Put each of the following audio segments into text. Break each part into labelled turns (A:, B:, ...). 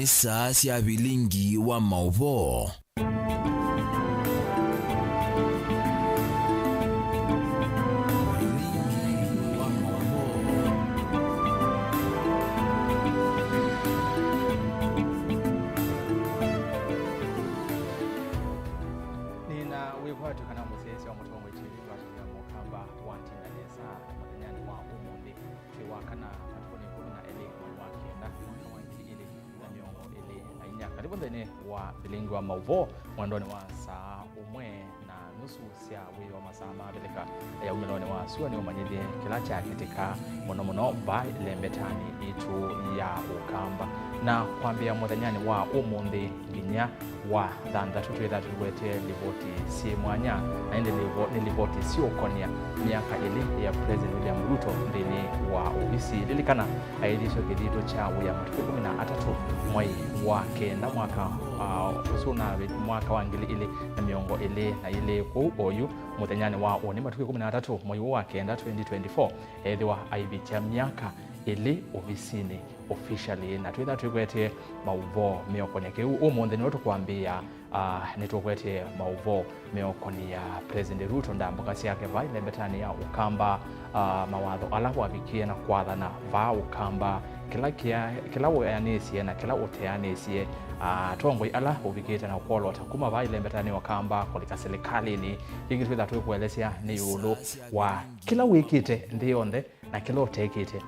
A: saa cia bilingi wa mauvo.
B: Karibu ndani wa bilingi wa mauvo mwandoni wa saa umwe na nusu sia wii wa masaa mabeleka ya umeloni wa suwa ni umanyidie kila cha kitika mono ba lembetani itu ya ukamba na kwambia mwadanyani wa umundi ginya wa dhanda tutuidhatu wete livoti si mwanya na indi livoti si ukonia miaka ili ya President William Ruto ndini wa ofisi lilikana aidisho kidito cha uya matuku 13 mwai wa kenda mwaka usuna mwaka wa ngili ili na miongo ili na ili ku oyu mwadanyani wa oni matuku 13 mwai wa kenda 2024 edhiwa aibitia miaka ili ofisini officially na tuitha tukwete mauvo meokoneke umundi ni watu kuambia nitukwete mauvo meokonia President Ruto ndambuka siake vai lembetani ya ukamba mawatho alafu abikie na kwathana va ukamba kila uyanesie na kila uteanesie tongoi ala ubikite na ukolota kuma vai lembetani wakamba kolika serikali ni ingi tuitha tukuelezea ni yulu wa kila wikite ndionde na kila utekite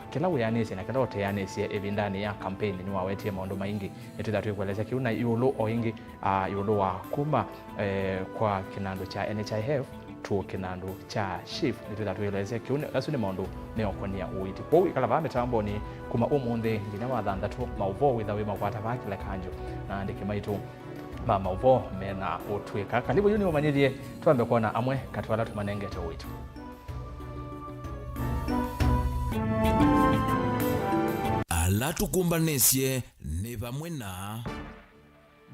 B: kila uyanisi na kila uteyanisi evindani ya campaign ni wawetie maondo maingi nituitha tukuelezea kiuna yulu oingi yulu wa kuma kwa kinando cha NHIF tu kinando cha SHIF nituitha tukuelezea kiuna asu ni maondo neokonia uiti kwa wikala vame tambo ni kuma umundi ngina wathandatu mauvo witha wima kwata vakila kanjo na ndiki maitu mauvo mena utwika karibu yuni umanyidie tuambe kuona amwe katwala tumanengete uitu.
A: Ala tukumbanesie ni vamwe na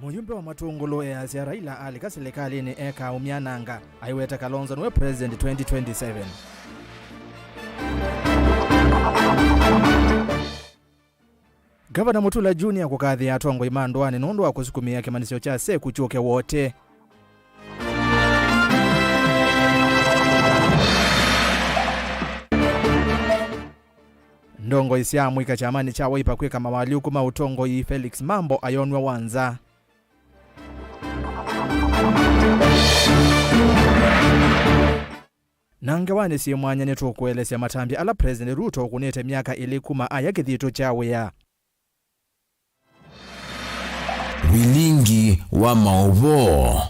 C: muyumbe wa matungulu ya Azia Raila alika serikali ni eka umyananga aiweta Kalonzo nwe President 2027. Gavana Mutula Junior kukathi ya Tongo imandwani nundu wa kusukumia kimanisio cha seku chuke wote. Ndongo isia mwika chamani cha waipa kweka mawaliu kuma utongo yi Felix Mambo ayonwe wanza. Nangawane si mwanya netu kuelesea matambi ala President Ruto kunete miaka ili kuma ayakithito chawe ya
A: bilingi wa mauvo.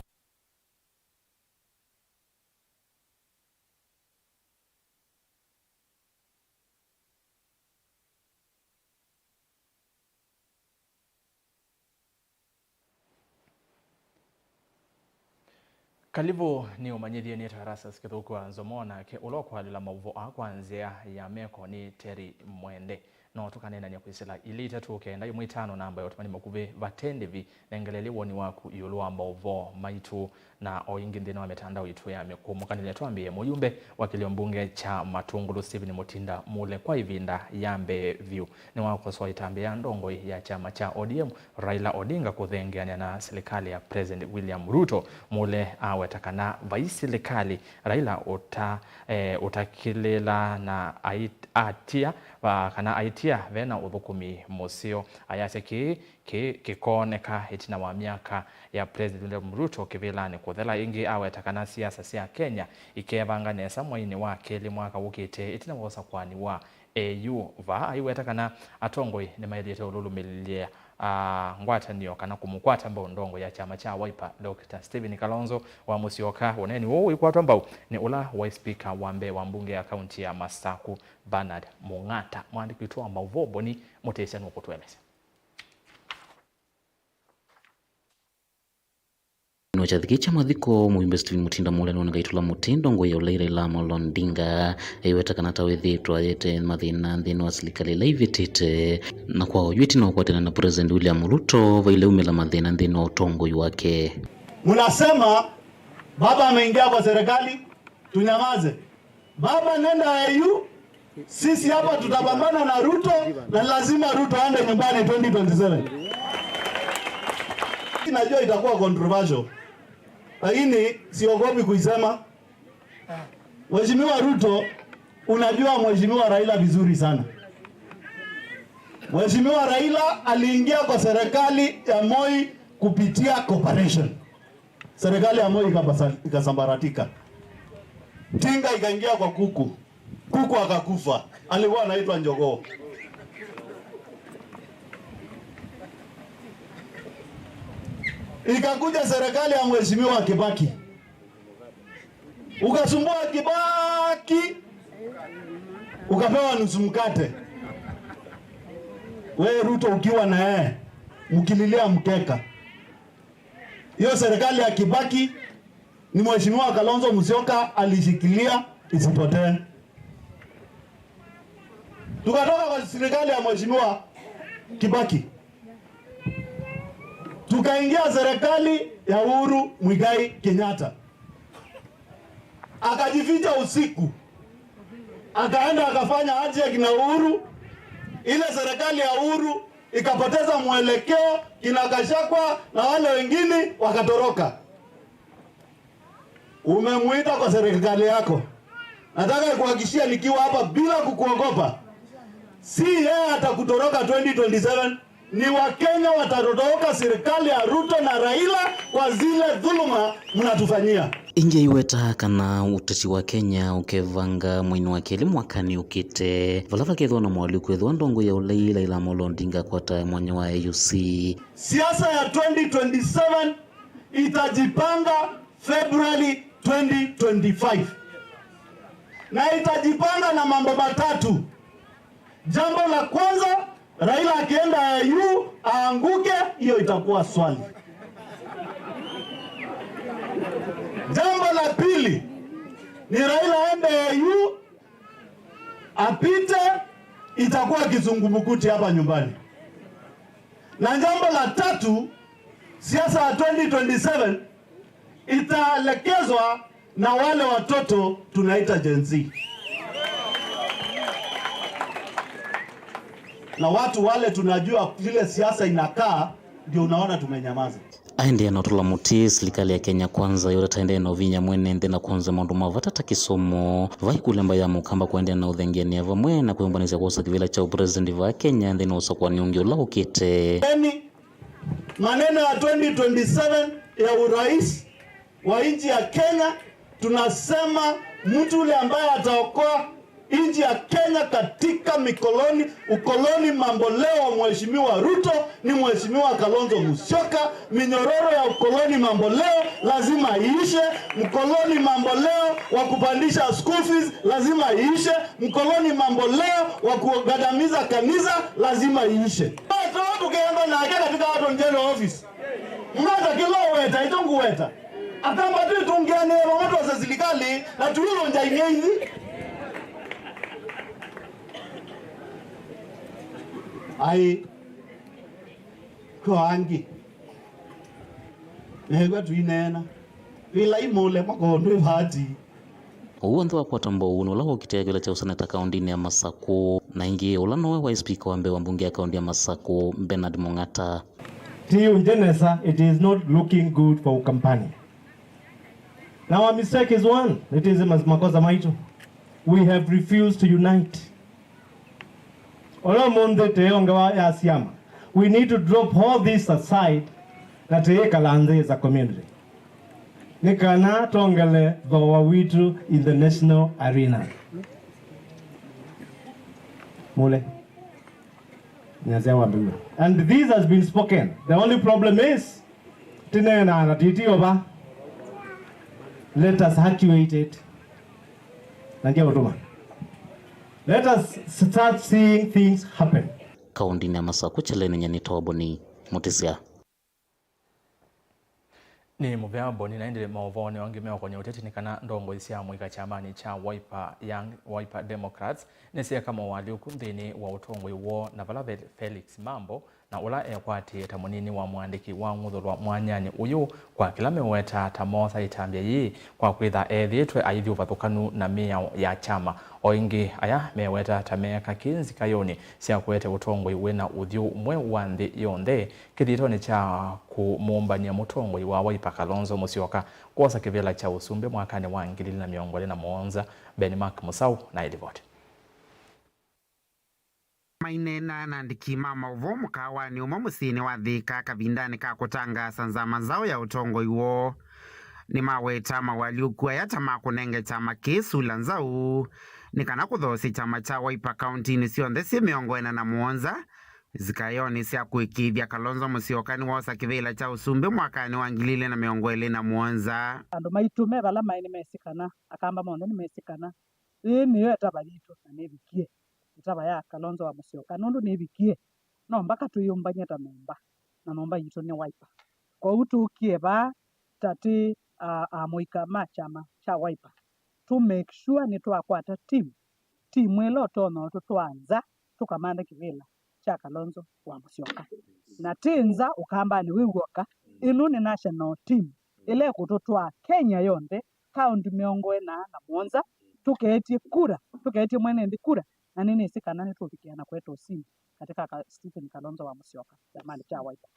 B: Kalibu ni umanyidie ni tarasa sikithukwa nzomona ke ulokwa lila mauvo akwanzia ya meko ni Terry Mwende no tukanena nya kwisila ili tatuke ndayo mwitano namba yotumani makuve vatendevi nengeleli woni waku yulwa mauvo maitu na oingi ndino ametandao itu ya mekumukanile tuambie muyumbe wakilio mbunge cha Matungulu Stephen Mutinda mule kwa ivinda yambe view ni wako swa itambe ya ndongo ya chama cha ODM Raila Odinga kuthengeania na serikali ya President William Ruto mule awetakana vai serikali Raila utakilela na atia kana aitia vena uthukumi musio ayase kikoneka hitina wa miaka ya President William Ruto kivilani kuthela ingi awetakana siasa sia Kenya ikevanga nesa mwaini wa keli mwaka wukite itina wosa kwani wa AU va aiwetakana atongoi ni mailite ululumilia ngwatanio kana kumukwata mbao ndongo ya chama cha Wiper Dr. Stephen Kalonzo wa Musyoka woneni wo ikwatwa mbao ni ula wa speaker wa Mbeya wa mbunge ya kaunti ya Masaku Bernard Mung'ata mwandiki tu mauvo boni mutesha nokutweleza
D: no chathikicha mathiko muimbe Stephen Mutinda mule no ngaitula Mutindo ngo yoleire la molondinga eweta kanata wethitwa yete mathina nthino wa serikali laivitite na kwa ojwiti no kwatena na President William Ruto vaile umela mathina nthino utongo wake.
E: Mnasema baba ameingia kwa serikali tunyamaze. Baba nenda AU Sisi hapa tutapambana na Ruto na lazima Ruto aende nyumbani 2027. Najua itakuwa controversial, lakini siogopi kuisema. Mheshimiwa Ruto, unajua Mheshimiwa Raila vizuri sana. Mheshimiwa Raila aliingia kwa serikali ya Moi kupitia cooperation. Serikali ya Moi ikasambaratika. Tinga ikaingia kwa kuku. Kuku akakufa. Alikuwa anaitwa Njogoo. Ikakuja serikali ya Mheshimiwa Kibaki. Ukasumbua Kibaki. Ukapewa nusu mkate. Wewe Ruto ukiwa na yeye mkililia mkeka. Hiyo serikali ya Kibaki ni Mheshimiwa Kalonzo Musyoka alishikilia isipotee. Tukatoka kwa serikali ya Mheshimiwa Kibaki, tukaingia serikali ya Uhuru Muigai Kenyatta. Akajificha usiku, akaenda akafanya handshake na Uhuru. Ile serikali ya Uhuru ikapoteza mwelekeo, kina Gachagua na wale wengine wakatoroka. Umemuita kwa serikali yako. Nataka kuhakikishia nikiwa hapa bila kukuogopa, si yeye atakutoroka 2027, ni Wakenya watatoroka serikali ya Ruto na Raila kwa zile dhuluma mnatufanyia.
D: Inje iweta kana utesi wa Kenya ukevanga mwini wa keli mwakani ukite valava kedho na mwali kwedho ndongo ya Raila ila Odinga kwata mwanya wa AUC.
E: Siasa ya 2027 itajipanga February 2025 na itajipanga na mambo matatu. Jambo la kwanza, Raila akienda AU aanguke, hiyo itakuwa swali. Jambo la pili ni Raila aende AU apite, itakuwa kizungumkuti hapa nyumbani. Na jambo la tatu, siasa ya 2027 itaelekezwa na wale watoto tunaita Gen Z. Na watu wale tunajua vile siasa inakaa, ndio unaona tumenyamaza.
D: Aende na tula muti serikali ya Kenya kwanza yora taende na vinya mwene ndena kwanza maundu mavatata kisomo vai kulemba ya mukamba kuende na udhengeni ava mwena kumbaniza kosa kivila cha president wa Kenya ndena usokwa niungio la ukite.
E: Maneno ya 2027 ya urais wa nchi ya Kenya, tunasema mtu ule ambaye ataokoa nchi ya Kenya katika ukoloni mambo leo Mheshimiwa Ruto ni Mheshimiwa Kalonzo Musyoka. Minyororo ya ukoloni mambo leo lazima iishe. Mkoloni mambo leo wa kupandisha school fees lazima iishe. Mkoloni mambo leo wa kugandamiza kanisa lazima iishe. Watu kiamba na ake katika watu njeno office. Mnata kilo weta, itongu weta. Atamba tu tungiane watu wa serikali na tuilo njainye hivi. Ai kwa angi nego tuinena bila imole makondo hati
D: uwandu wa kwatambo uno laho kitegela cha useneta kaundini ya Masako na ingi ulano wa speaker wa mbe wa mbunge ya kaundi ya Masako Bernard Mongata.
F: Tiyo Jenesa, it is not looking good for Ukambani. Now our mistake is one. It is makosa maitu. We have refused to unite. We need to drop all this aside na teeka lanze za community. Nikana tongele vawa witu in the national arena. Mule. And this has been spoken. The only problem is tinena na titi oba. Let us actuate it. Nangia utuma. Let us start seeing things happen.
D: Kaundi ni Masako chelene nyani toboni mutisia.
B: Ni muvyambo ni naendele maovone wangemewa kwenye uteti nikana ndongo isia mwika chamani cha Wiper Democrats. Nesia kama wali ukumdini wa utongwe uo na Valave Felix Mambo na ula ekwati tamunini wa mwandiki wa nguthulwa mwanyani uyu kwa kila meweta tamosa itambia yi kwa kwitha ethitwe aithi uvathukanu na mia ya chama o ingi aya meweta tameka kinzi kayoni cia kwete utongoi wina uthyu umwe wa nthi yonthe kithitoni cha kumumbania mutongoi wa Wiper Kalonzo Musyoka kwosa kivela cha usumbe mwakani wa 2027. Benmark Musau na ilivoti
G: mainena na ndiki mama uvo mukawani umwe musini wa Thika kavindani ka kutangasa nzama zao ya utongo iwo ni maweta mawaliukua ya tama kunenge chama kisu la nzau ni kana kuthosi chama cha Wiper County ni sionthe si miongoena na muonza zikayoni sia kuikithia Kalonzo Musyoka ni wosa kivila cha usumbe mwakani wa 2027.
H: Andu maitume bala maini mesikana akamba mondo ni mesikana niyo etaba yitu na nebikie itaba ya Kalonzo wa Musyoka nundu nebikie no mpaka tuyumbanye ta memba na memba yitu ni Wiper kwa utukie ba tati amoikama chama cha Wiper to make sure ni twakwata team ilo tono tutwanza tukamanda kivila cha Kalonzo wa Musyoka na tinza ukamba ni wiwoka ilu ni national team ile kutotwa Kenya yonde kaunti miongoena na muonza tukeetie mwenendi kura na nini sikana ni tufikiana kwetu simu katika Stephen Kalonzo wa Musyoka jamani cha Wiper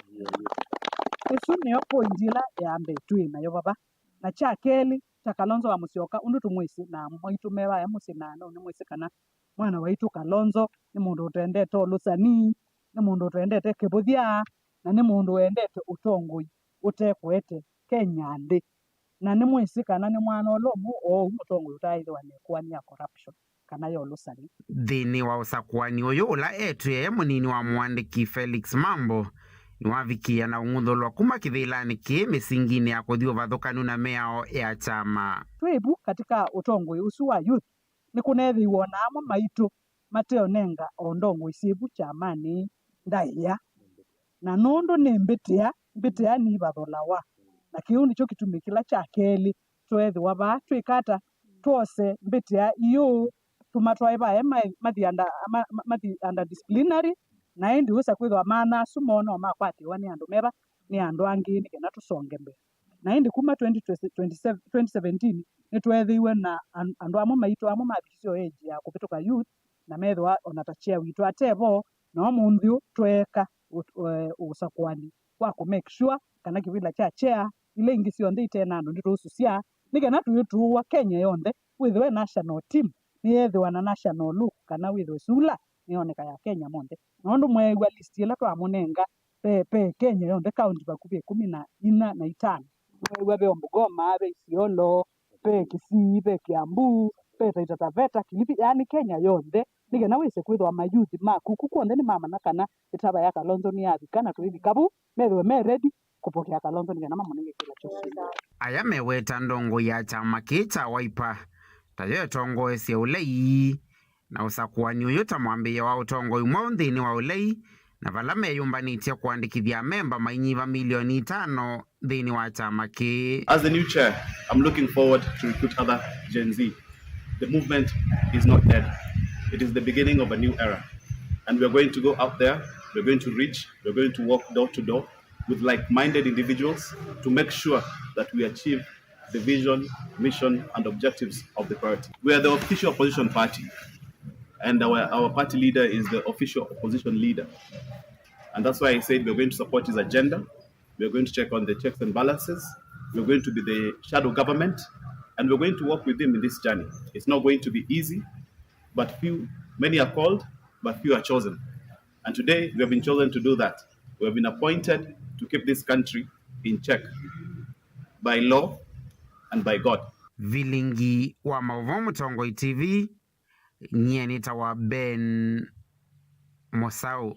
H: isu niyo pointila ya mbe tuina yo baba na cha keli cha Kalonzo wa Musyoka undu tumwisi na mwitumeba ya musinano ni mwisikana mwana waitu Kalonzo ni mundu utendete olusani ni mundu utendete kibuthia na ni mundu wendete utongoi utekwete Kenya ndi na ni mwisikana ni mwana olomu o utongoi utaithwa ni kuania corruption kana yo olusani
G: thini wa usakwani uyu ula etue munini wa mwandiki Felix Mambo ni wavikia na unguthulwa kuma kithilani ki misingini ya kuthi uvathukanu na miao ya chama
H: twibu katika utongoi usu wa youth ni kunethiwa namo maitu mateo nenga ondongo isibu chamani ndaiya na nundu ni mbitia ni batholawa na kiu nicho kitumikila cha keli twethiwa ba twikata twose mbitia iyo tumatwaiba mathi under disciplinary na indi usa kwithwa mana sumono makwatiwa ni andu meba ni andu angi ni kena tusonge mbele na indi kuma 2017 ni twethiwe na andu amo maitu amo mabikisio age ya kupituka youth na methwa onatachia witu atebo no munthio tweka usakwani kwa ku make sure kana kivila cha chair ile ingi sionthe itena andu nditususia nikena tuyutuwa Kenya yonthe withwe national team ni ethwa na national look kana withwe sula nioneka ya Kenya monthe nondu mwegwa list ila twamunenga pe Kenya yonthe kaunti bakubi 14 na 5 mwegwa be Bungoma be Isiolo pe Kisii pe Kiambu pe Taita Taveta Kilifi yani Kenya yonthe nikena wise kwithwa mayuthi makuku kuonde ni mama nakana itaba ya Kalonzo ni athikana tuithi kabu methwe me ready kupokea Kalonzo nikena mama munenge kila chosi
G: aya meweta ndongo ya chama kicha Wiper tayo tongo ese ulei na usakwani uyu tamwambia wa utongo umwe nthini wa ulei na vala meyumbanitie kuandikithia memba mainyiva milioni 5 nthini wa chama ki.
I: As the new chair, I'm looking forward to recruit other Gen Z. The movement is not dead. It is the beginning of a new era. And we're going to go out there, we're going to reach, we're going to walk door to door with like-minded individuals to make sure that we achieve the vision, mission, and objectives of the party. We are the official opposition party, and our party leader is the official opposition leader. And that's why I said we're going to support his agenda, we're going to check on the checks and balances, we're going to be the shadow government, and we're going to work with him in this journey. It's not going to be easy, but many are called, but few are chosen. And today, we have been chosen to do that. We have been appointed to keep this country in check by law and by God.
G: Vilingi wa Mauvomu Tongoi TV, nyenita wa Ben Musau.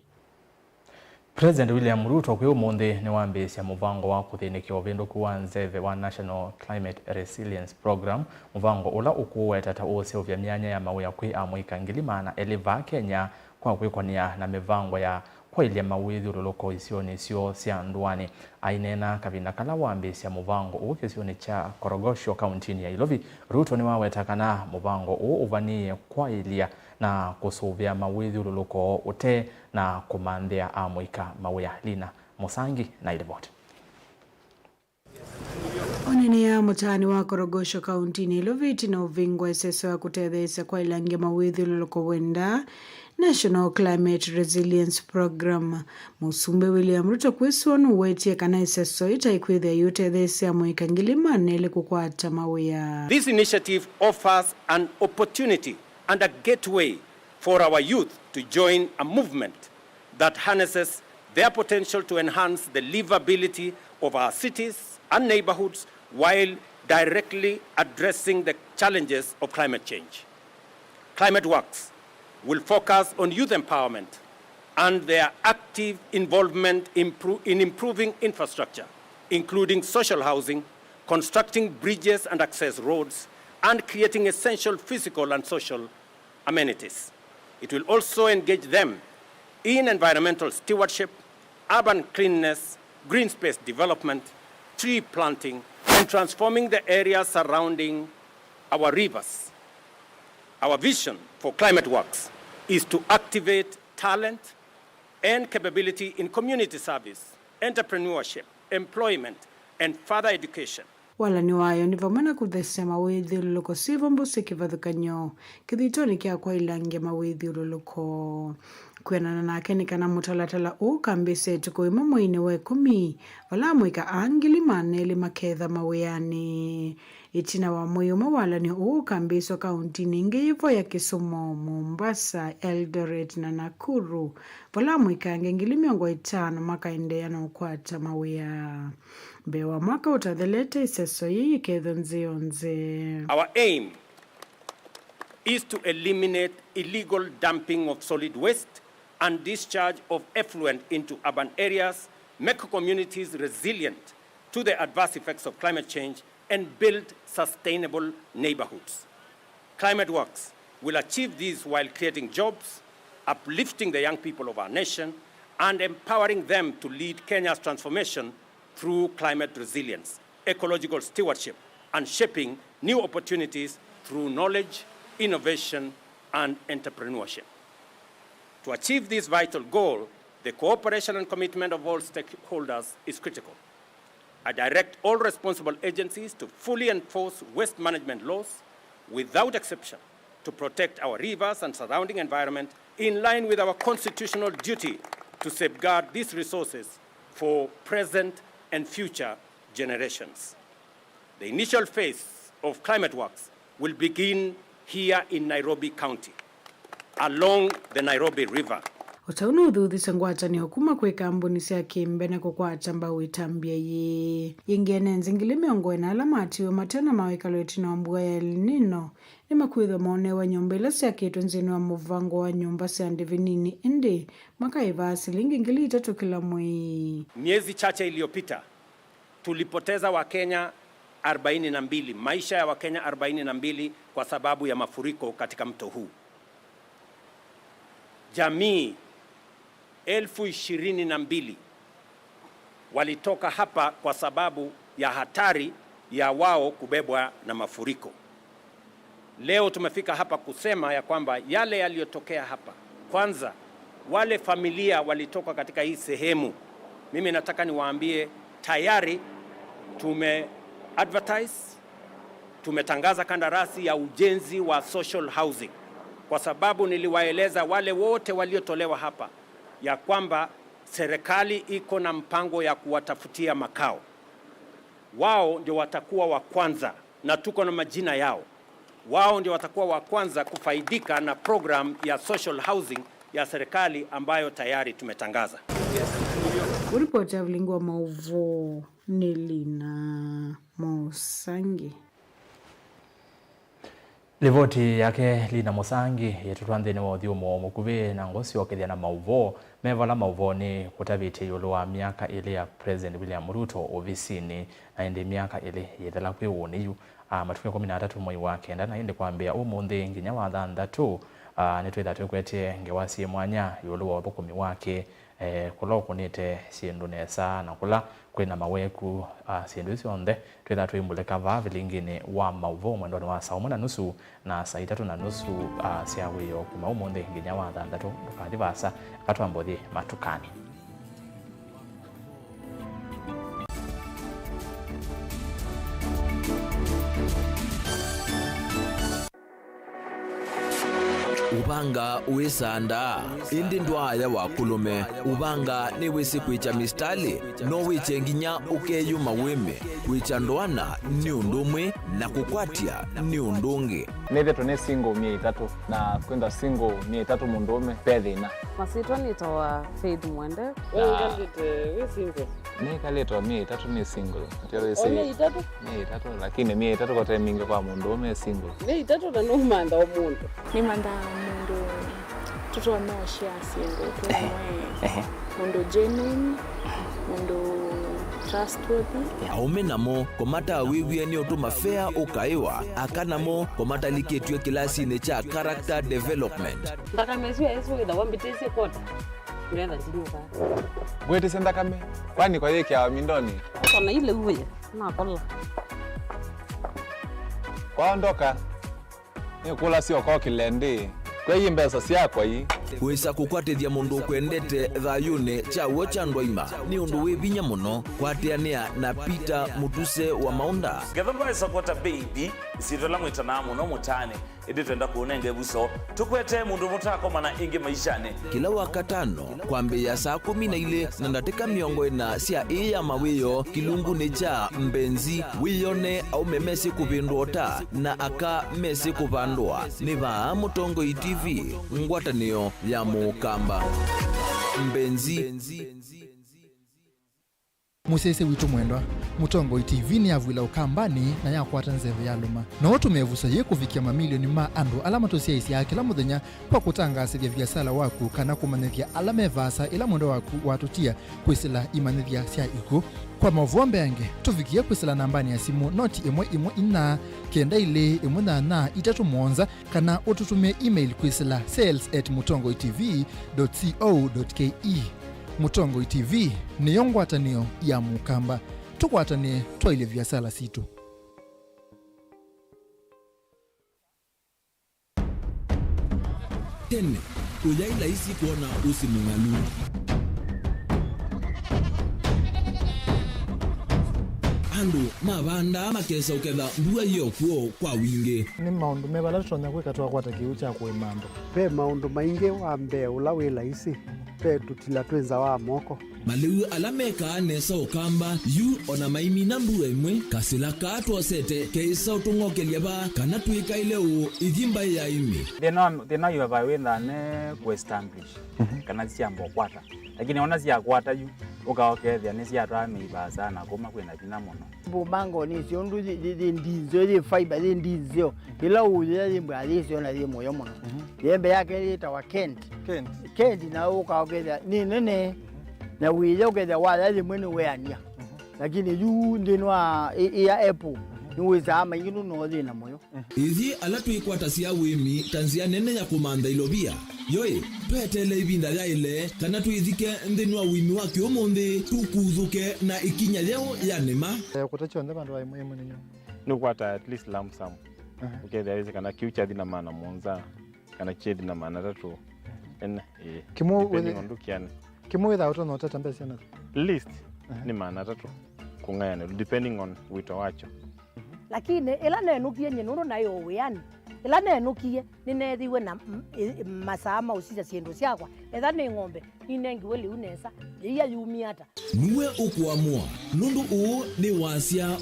B: President William Ruto kwi umuthi ni wambisya muvango wa kuthinikia uvinduku wa nzeve wa National Climate Resilience Program, muvango ula ukuweta ta useuvya myanya ya mawia kwi amwika ngilimana eliva Kenya kwa kwikonia na mivango ya kwailia mawithi ululoko isioni sio sia nduani. Ainena kavina kala wambisya muvango ukisioni cha Korogosho kauntini ya Ilovi. Ruto ni waweta kana muvango uvanie kwailia na kusuvia mawithi ululuko ute na kumanthia amuika mawia. Lina Musangi na iliboti.
J: Onene ya mutani wa Korogosho kaunti Loviti na uvingwa eseso ya kutethesa kwa ilangia mawithi ululuko wenda National Climate Resilience Program. Musumbe William Ruto kwiswon uwetie kana iseso itaikwithia yutethesa amuika ngilima nele kukwata mawia.
K: This initiative offers an opportunity and a gateway for our youth to join a movement that harnesses their potential to enhance the livability of our cities and neighborhoods while directly addressing the challenges of climate change. Climate Works will focus on youth empowerment and their active involvement in improving infrastructure, including social housing, constructing bridges and access roads, and creating essential physical and social amenities. It will also engage them in environmental stewardship, urban cleanliness, green space development, tree planting, and transforming the areas surrounding our rivers. Our vision for Climate Works is to activate talent and capability in community service, entrepreneurship, employment, and further education.
J: Wala ni wayo ni vamana kuthesea mawithi ululuko sivo mbusi kivathukanyo kithitoni kia kwa ilangia mawithi ululuko. Kwenana nake ni kana mutalatala ukambise tukuima mwini we 10 wala mwika angilima neli maketha mawiyani. Itina wa muyuma wala ni ukambiswa kaunti ningi hivyo ya Kisumu, Mombasa, Eldoret na Nakuru. Wala mwika ngengili miongo 5 makaendea na ukwata mawiya. Bewa mwaka utathelete iseso yii ketho nzionze.
K: Our aim is to eliminate illegal dumping of solid waste and discharge of effluent into urban areas, make communities resilient to the adverse effects of climate change, and build sustainable neighborhoods. Climate Works will achieve this while creating jobs, uplifting the young people of our nation, and empowering them to lead Kenya's transformation through climate resilience, ecological stewardship, and shaping new opportunities through knowledge, innovation, and entrepreneurship. To achieve this vital goal, the cooperation and commitment of all stakeholders is critical. I direct all responsible agencies to fully enforce waste management laws without exception to protect our rivers and surrounding environment in line with our constitutional duty to safeguard these resources for present and future generations. The initial phase of Climate Works will begin here in Nairobi County, along the Nairobi River.
J: Utaunu uthuthisa ngwata ni hukuma kwe kambuni sia kimbe na kukwata mbao itambia ye. Yingene nzingili miongo ina alamatiwe matena mawekalo etina wambua ya El Nino. Ni makuitho maonewa nyumba ila sia kitu nzini wa muvango wa nyumba sia ndivinini indi. Makaiva silingi ngili 3 kila mwei.
K: Miezi chache iliyopita tulipoteza Wakenya 42, maisha ya Wakenya 42 kwa sababu ya mafuriko katika mto huu. Jamii 22,000 walitoka hapa kwa sababu ya hatari ya wao kubebwa na mafuriko. Leo tumefika hapa kusema ya kwamba yale yaliyotokea hapa, kwanza wale familia walitoka katika hii sehemu, mimi nataka niwaambie tayari tumetangaza kandarasi ya ujenzi wa social housing, kwa sababu niliwaeleza wale wote waliotolewa hapa ya kwamba serikali iko na mpango ya kuwatafutia makao. Wao ndio watakuwa wa kwanza, na tuko na majina yao. Wao ndio watakuwa wa kwanza kufaidika na program ya social housing ya serikali ambayo tayari tumetangaza.
J: Uripoti ya Vilingwa Mauvo ni Lina Musangi.
B: Rivoti yake Lina Musangi yetutwanthini wa uthiumo mukuvi na ngosi wakithia na mauvo mevala mauvo ni kutaviti yulu wa miaka ile ya President William Ruto ofisini na indi miaka ile yethela kwi uniyu matukio 13 mwei wa kenda na indi kwambia umuthi nginya wa 6 nitwitha tukwetie ngewasi mwanya yulu wa 10 wake kula ukunite sindu nesa na kula kwina maweku sindu isionde twitha twimbuleka va vilingini wa mauvo mwendoni wa saa 1:30 na saa 3:30 cia wiyo kuma umuthi nginya wa 6 ndukadivasa katwambothi matukani.
A: Ubanga uisanda indi ndwaya wakulume ubanga ni wisi kwicha mistali no wiche nginya ukeyuma wime kwicha ndwana ni undumwe na kukwatia ni undungi
L: nithe tune single 3 na kwenda single 3 mundume pethina
M: masitwa nitoa Faith Mwende we single
L: nikaletwa 3 ni single tero isi 3 lakini 3 kwa time mingi kwa mundume single
M: 3 na no manda omuntu
N: ni manda mundu tuto no share single tumwe mundu genuine mundu trustworthy
A: aume namo komata wiwie ni utuma fair ukaiwa akanamo komata liketwe kilasi ne cha character development
M: ndaka mesiwa yesu ida wambitese kota kuenda ziduka
L: gwete senda kame kwani kwa yeke ya mindoni
M: kona ile uwe na kola
L: kwaondoka ni kula sio kwa kilende kwa hii mbesa siako hii
A: wisa kukwatithia mundu kwendete thayune chawo cha ndwaima ni undu wivinya muno kwatiania na Peter Mutuse wa Maunda
O: gavana support baby sitola mwitana muno mutane idi twenda kuonenge buso tukwete mundu mutako mana ingi maishane
A: kila wakatano kwambia saa 12 na ndateka miongo ina cia iya mawiyo kilungu ni cha mbenzi wiyone au memesi kupindota na aka mesi kupandwa ni va Mutongo TV ngwatanio ya Mukamba mbenzi
C: musese witu mwendwa Mutongo TV ni avwila ukambani na yakwata nzeve ya luma no tumevusa ye kufikia mamilioni ma andu alama tosia isi ya kila muthenya kwa kutangasithia biasala waku kana kumanithia alame vasa ila mwendo waku watutia kwisila imanithia sia iko kwa mavombe yange tufikia kwisila nambani ya simu noti imwe ina kenda ile na 3 kana ututumie email kwisila sales@mutongotv.co.ke Mutongo TV ni yongwatanio ya Mukamba tukwatanie twaile biasala situ
A: tene ujaila isi kuona usimungalu andu mabanda makesa uketha mbua hiyo kuo kwa wingi
C: ni maundu mebala tutonya kwika twakwata kiu cha kuimando
P: pe maundu maingi wambe ula wila isi pe tutila twenza wa moko
A: maliu alameka nesa ukamba yu ona maimi na mbua imwe kasila katwa sete keisa utungokelia ba kana tuika ile u ithimba ya imi
L: thina yu wawitha ne kuestablish kana ciambo kwata lakini ona cia kwata yu ukaokethia ni cia twa sana kuma kwina thina muno
Q: bumango ni cio ndu ndizo ri fiber ri ndizo ila uya ri mbali cio na ri moyo muno yembe yake ri tawa Kent na ukaokethia ni nene na wile ukethia wala ri mwene weania lakini yu ndinwa ya Apple niweza ama yinu no ri na moyo
A: ithi ala twikwata cia wimi tanzia nene ya kumanda ilobia yoi twetele ibinda ya ile kana twithike ndinwa wimi wa kiumuthi tukuthuke na ikinya leo ya nema
C: kutachonde bandu wa imwe ninyo
L: nukwata at least lump sum ukethia hizi kana kiucha thina maana monza kana chedi na maana 3 en
C: kimu
L: ndukiana
C: kimu without no tata mbesa na
L: list ni maana 3 kungayana depending on wito wacho
R: lakini ila nenukie nyenuru nayo wiani ila nenukie ninethiwe na masama usija ciendu ciakwa etha ni ng'ombe ninengiwe liu nesa iya yumiata
A: niwe ukuamua nundu uu ni wasia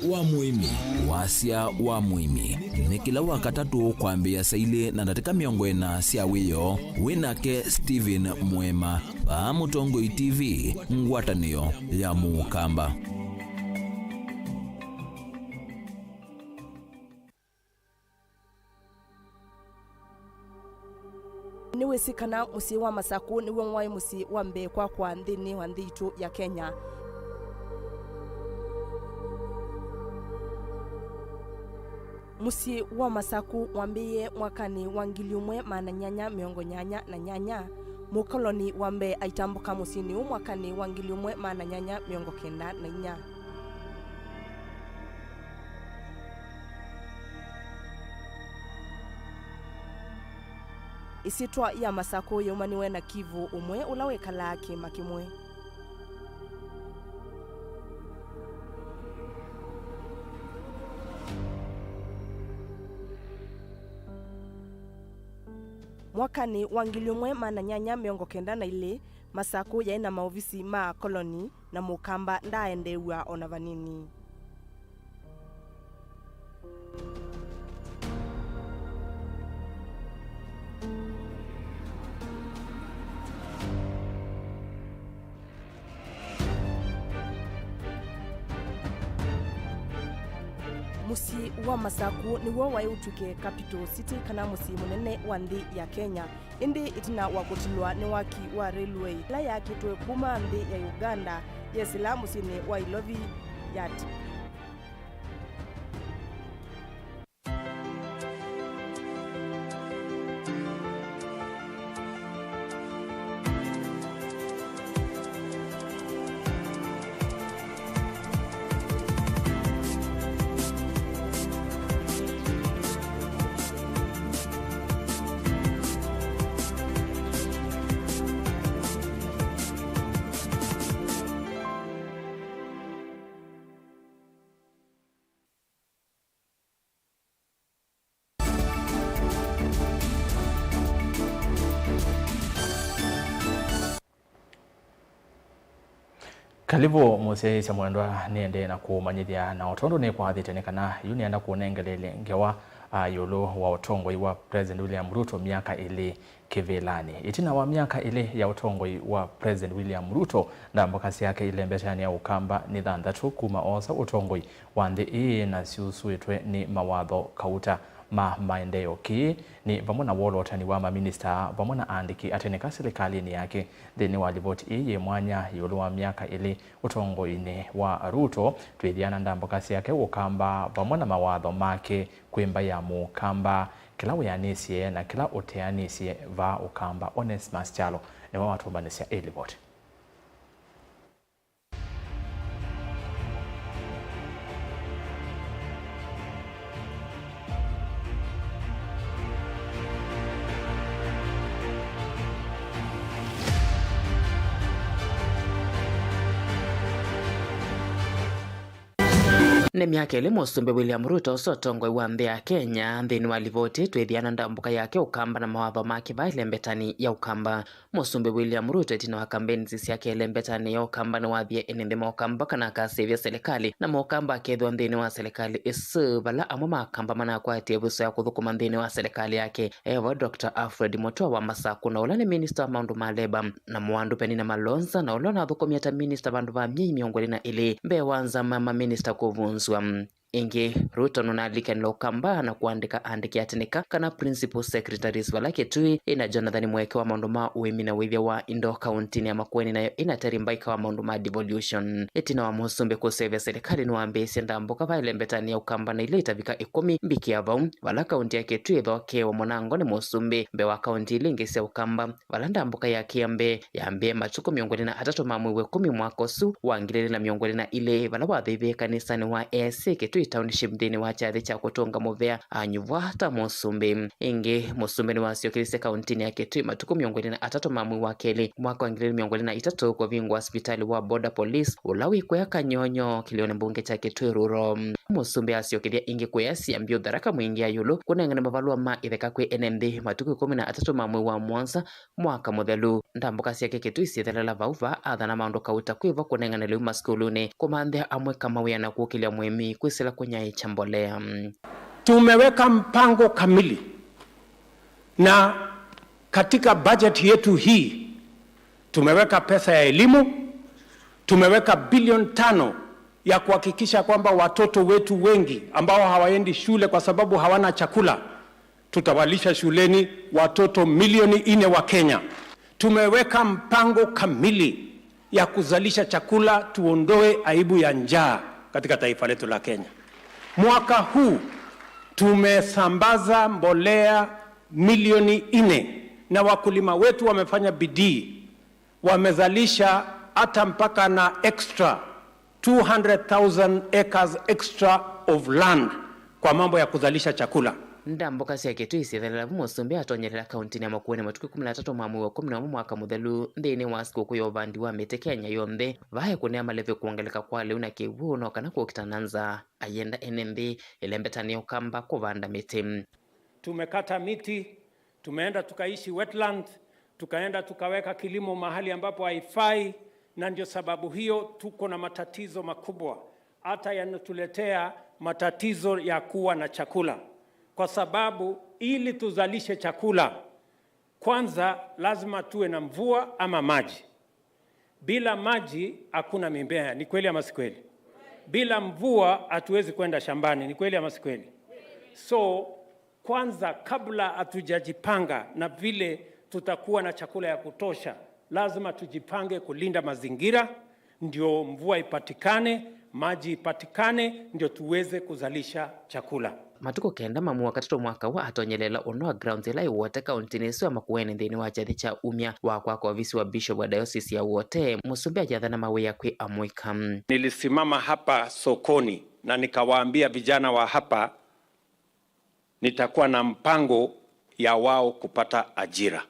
A: wa muimi ni kila wakatatu kwambia saile na ndatika miongo ina cia wiyo winake Steven Mwema pa Mutongo TV ngwatanio ya Mukamba
S: niwe sikana musi wa Masaku niwe mwai musi wa mbekwa kwa nthini wa nthitu ya Kenya musi wa Masaku wambiye mwakani wa 1888 mukoloni wa mbee aitambuka musini mwakani wa 1994. Isitwa ya masako yeumaniwe na Kivu umwe ula wekala kima kimwe. Mwakani wa 1992 masako yaina maofisi ma koloni na mukamba ndaendewa ona vanini. Musi wa masaku ni wo wae utuke capital city kana musi munene wa nthi ya Kenya. Indi itina wakutilwa ni waki wa railway la yakitwe kuma nthi ya Uganda yesila musini wa Ilovi yati.
B: Kalibu Mose Samwendwa niende na kumanyithia na otondo ni kwa thite kana yuni anda kuonengelele ngewa yolo wa otongoi wa President William Ruto miaka ile kivelani. Itina wa miaka ile ya otongoi wa President William Ruto na mbakasi yake ile mbetani ya ukamba ni thandatu kuma osa otongoi wa nthi na siusuitwe ni mawatho kauta ma maendeleo ki ni pamoja wolo otani wa minister pamoja andiki ateneka serikali yake thini wa ripoti ye mwanya yolo wa miaka ile utongoi-ini wa Ruto twithiana ndambokasi yake ukamba pamoja mawatho make kwimba ya mukamba kila uyanisie na kila uteanisie va ukamba Onesmus Chalo ni wa watumbanisia report.
T: Ni miaka ile musumbe William Ruto sotongoi wa nthi ya Kenya nthini wa ripoti twithiana ndambuka yake ukamba na mawatho make va ilembetani ya ukamba. Musumbe William Ruto itina wa kampeni ciake ilembetani ya ukamba ni wathie inindi mokamba kana akasivia serikali na mokamba akethwa nthini wa serikali isu vala amwe makamba manakwatie vuso ya kuthukuma nthini wa serikali yake. Ewa Dr. Alfred Mutua wa Masaku na ula ni minister wa maundu ma leba na Mwandu Penina Malonza na ula na thukumia ta minister vandu va myei miongoni na ili mbe wanza mama minister kuvunzwa. Ingi Ruto nunalika nilo ukamba na kuandika andiki atinika kana principal secretaries valake tui ina Jonathan Mweke wa maundu ma uimi na withia wa Indo County ya Makueni nayo ina Terry Mbaika wa maundu ma devolution. Itina wa musumbe kusevya serikali nuambesi ndambuka va ilembetani ya ukamba na ile itavika 10 mbiki ya vau vala kaunti yake tui dhoke wa Monango ni musumbe mbe wa kaunti ilingisi ya ukamba vala ndambuka ya kiambe matuku miongoni na atatu mamwewe 10 mwakosu wangilele na miongoni na ile vala wathive kanisani wa ESC Kitui Township ndini wa chathi cha kutunga muvea anyuvwa ta musumbe. Ingi musumbe ni wasiokilise kauntini ya Kitui matuku miongoni na atatu mamwe wa keli mwaka wa 2023 kwa vingu hospitali wa Border Police ulawi kwa Kanyonyo kilione mbunge cha Kitui Ruro. Musumbe asiokilia ingi kwa siambio dharaka mwingi ya yulu kunengana mavalua ma itheka kwe NMD matuku 13 mamwe wa Mwanza mwaka muthelu ndambuka siake Kitui sithalela vauva athana maundu kauta kwiva kunengana liuma skuluni kumandhe amwe kama wia na kukilia mwemi kwisila kwenye chambolea.
K: Tumeweka mpango kamili na katika budget yetu hii tumeweka pesa ya elimu, tumeweka bilioni 5 ya kuhakikisha kwamba watoto wetu wengi ambao hawaendi shule kwa sababu hawana chakula tutawalisha shuleni watoto milioni 4 wa Kenya. Tumeweka mpango kamili ya kuzalisha chakula tuondoe aibu ya njaa katika taifa letu la Kenya. Mwaka huu tumesambaza mbolea milioni 4 na wakulima wetu wamefanya bidii, wamezalisha hata mpaka na extra 200,000 acres extra of land kwa mambo ya kuzalisha chakula.
T: Ndambuka ciakitu icitherera Musumbi atonyerera kaunti ya Makueni matuku 13 mwa mwezi wa 11 mwaka muthelu nthini wa sikukuu ya ubandi wa miti Kenya yonthe vae kunea malevi kuongeleka kwa liu na kiwu no kana kukitananza ayenda NND ilembetani ukamba kuvanda miti.
K: Tumekata miti, tumeenda tukaishi wetland, tukaenda tukaweka kilimo mahali ambapo haifai, na ndio sababu hiyo tuko na matatizo makubwa, hata yanatuletea matatizo ya kuwa na chakula. Kwa sababu ili tuzalishe chakula, kwanza lazima tuwe na mvua ama maji. Bila maji hakuna mimea, ni kweli ama si kweli? Bila mvua hatuwezi kwenda shambani, ni kweli ama si kweli? So kwanza, kabla hatujajipanga na vile tutakuwa na chakula ya kutosha, lazima tujipange kulinda mazingira, ndio mvua ipatikane, maji ipatikane, ndio tuweze kuzalisha chakula.
T: Matuko kenda mamu wakati mwaka wa atonyelela ono grounds ila iwote kaunti nesu ya Makueni nthini wa jathi cha umya wa kwa ofisi wa bishop wa diocese ya wote Musumbi ajathana mawe ya kwi amwika.
K: Nilisimama hapa sokoni na nikawaambia vijana wa hapa nitakuwa na mpango ya wao kupata ajira.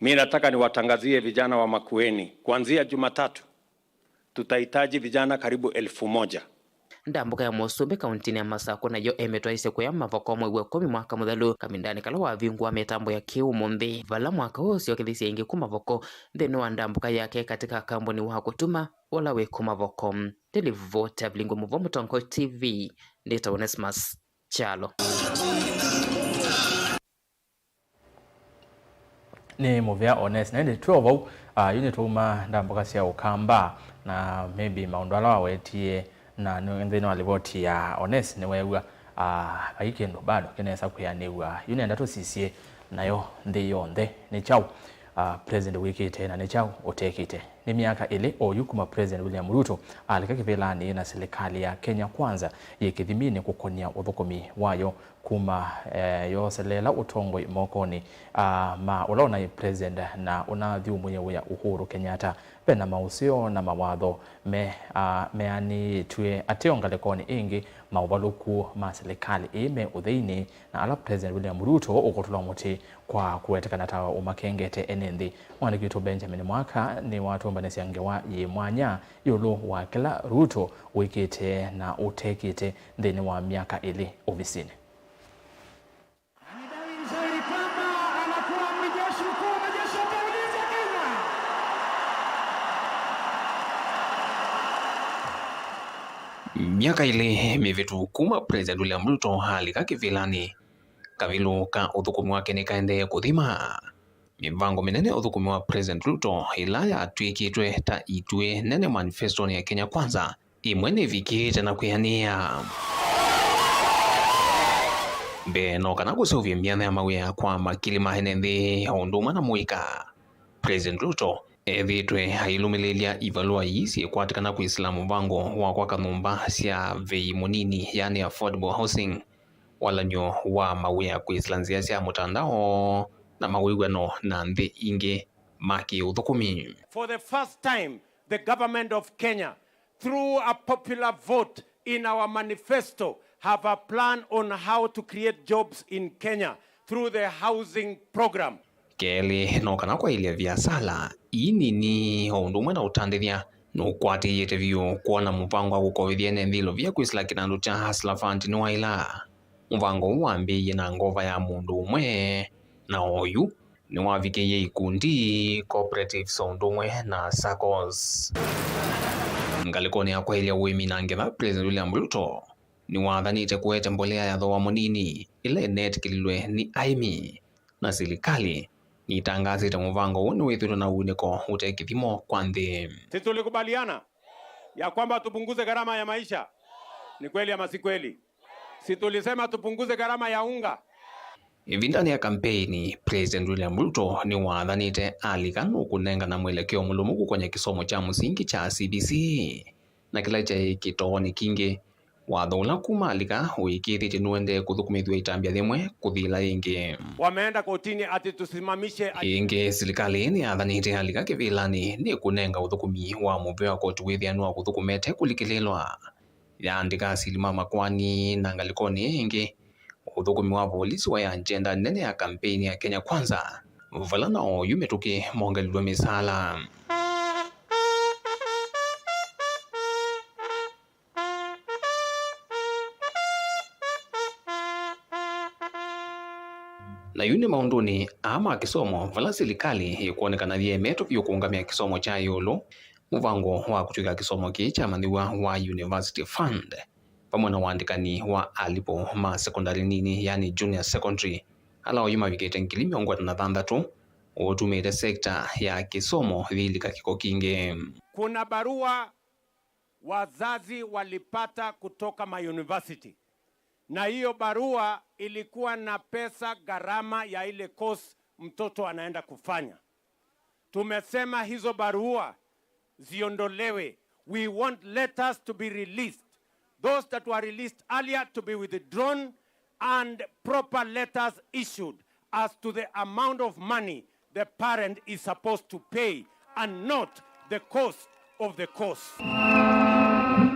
K: Mimi nataka niwatangazie vijana wa Makueni, kuanzia Jumatatu tutahitaji vijana karibu 1,000.
T: Ndambuka ya Musumbi kaunti ya Masako nayo emetwaise kwa mavoko mwezi wa 10 mwaka muthelu kamindani kala wa vingu wa mitambo ya kiumunthi vala mwaka ucio kithisi ingi kumavoko thini wa ndambuka yake katika kambuni wa kutuma wala we kumavoko. Televota Blingo Muvo Mutongo TV Ndeta Onesmus Chalo.
B: Ni movia honest na ndi 12 unit uma ndambuka cia ukamba na maybe maundwala wawetie na nthini wa riboti ya honest ni wewa aikendo bado kinesa kuyaniwa yunenda tusisie nayo ndi yonthe ni chau president wikite na ni chau utekite ni miaka ile oyukuma president William Ruto alika kivilani na serikali ya Kenya Kwanza yikithimini kukonia uthukumi wayo kuma yoselela utongoi mokoni ma ulona president na unathiu mwenyewe ya Uhuru Kenyatta pena mausio na mawatho meani tue ationgalekoni ingi mauvaluku ma serikali ime utheini na ala president William Ruto ukutula muti kwa kuwetekana tawa umakengete enenthi mwandikitu Benjamin Mwaka ni watu mbanesi ngewa ye mwanya yulu wa kila Ruto wikite na utekite nthini wa miaka ili ofisini.
U: Miaka ile mivitu kuma president William Ruto halika kivilani kavilu ka uthukumi wake nikaende kuthima mivango minene uthukumi wa president Ruto ilaya atwikitwe ta itwe nene manifesto ya Kenya Kwanza imwe nivikite na kuyania beno kana kusuvia miana ya mawia kwa makili mahene nthi onduma na muika president Ruto evitwe hailumilelia ivalua yisi kwatikana ku Islamu vango wa kwa kanumba sia vei munini yani affordable housing wala nyo wa mawia ku Islanzia sia mutandao na mawigwano na nthi inge maki uthukumi.
K: For the first time the government of Kenya through a popular vote in our manifesto have a plan on how to create jobs in Kenya through the housing program.
U: Keli no kana kwa ile biasala inini ondumwe na utandithia no kwati yete vyo kuona mpango wa kukovithia nthilo vya kwisila kinandu cha Hustler Fund ni waila mpango uambiye na ngova ya mundu umwe na oyu ni wavikeye ikundi cooperatives ondumwe na SACCOs ngalikoni akwa ile uimi na ngetha president William Ruto ni wathanite kuete mbolea ya thoa munini ile net kililwe ni aimi na serikali ni tangazite muvango woni withiro na uniko utekithimo kwa nthi.
K: Sisi tulikubaliana ya kwamba tupunguze gharama ya maisha, ni kweli ama si kweli? Si tulisema tupunguze gharama ya unga?
U: Ivindani ya kampeni president William Ruto ni wathanite alikanu kunenga na mwelekeo mulumuku kwenye kisomo cha msingi cha CBC na kila cha kitoni kingi watho ula kumalika wikithite nuende kuthukumithwa itambia thimwe kuthila ingi.
K: Wameenda kotini ati tusimamishe
U: ingi serikali ni athanite alika kivilani ni kunenga uthukumi wa muvea wa koti withianwa kuthukumete kulikililwa yaandika asilima makwani na ngalikoni ingi uthukumi wa polisi wa ya njenda nene ya kampeni ya Kenya Kwanza vala nao yumituki mongelilwe misala. Na yune maunduni ama kisomo vala serikali ikuonekana thiemeto vyo kuungamia kisomo cha yulu muvango wa kutuika kisomo kicha mandiwa wa University Fund pamwe na waandikani wa alipo ma secondary nini yani junior secondary ala yuma vikete ngili miongo na thandatu utumire sekta ya kisomo vilika kiko kinge.
K: Kuna barua wazazi walipata kutoka ma university, na hiyo barua ilikuwa na pesa gharama ya ile course mtoto anaenda kufanya. Tumesema hizo barua ziondolewe. We want letters to be released. Those that were released earlier to be withdrawn and proper letters issued as to the amount of money the parent is supposed to pay and not the cost of the course.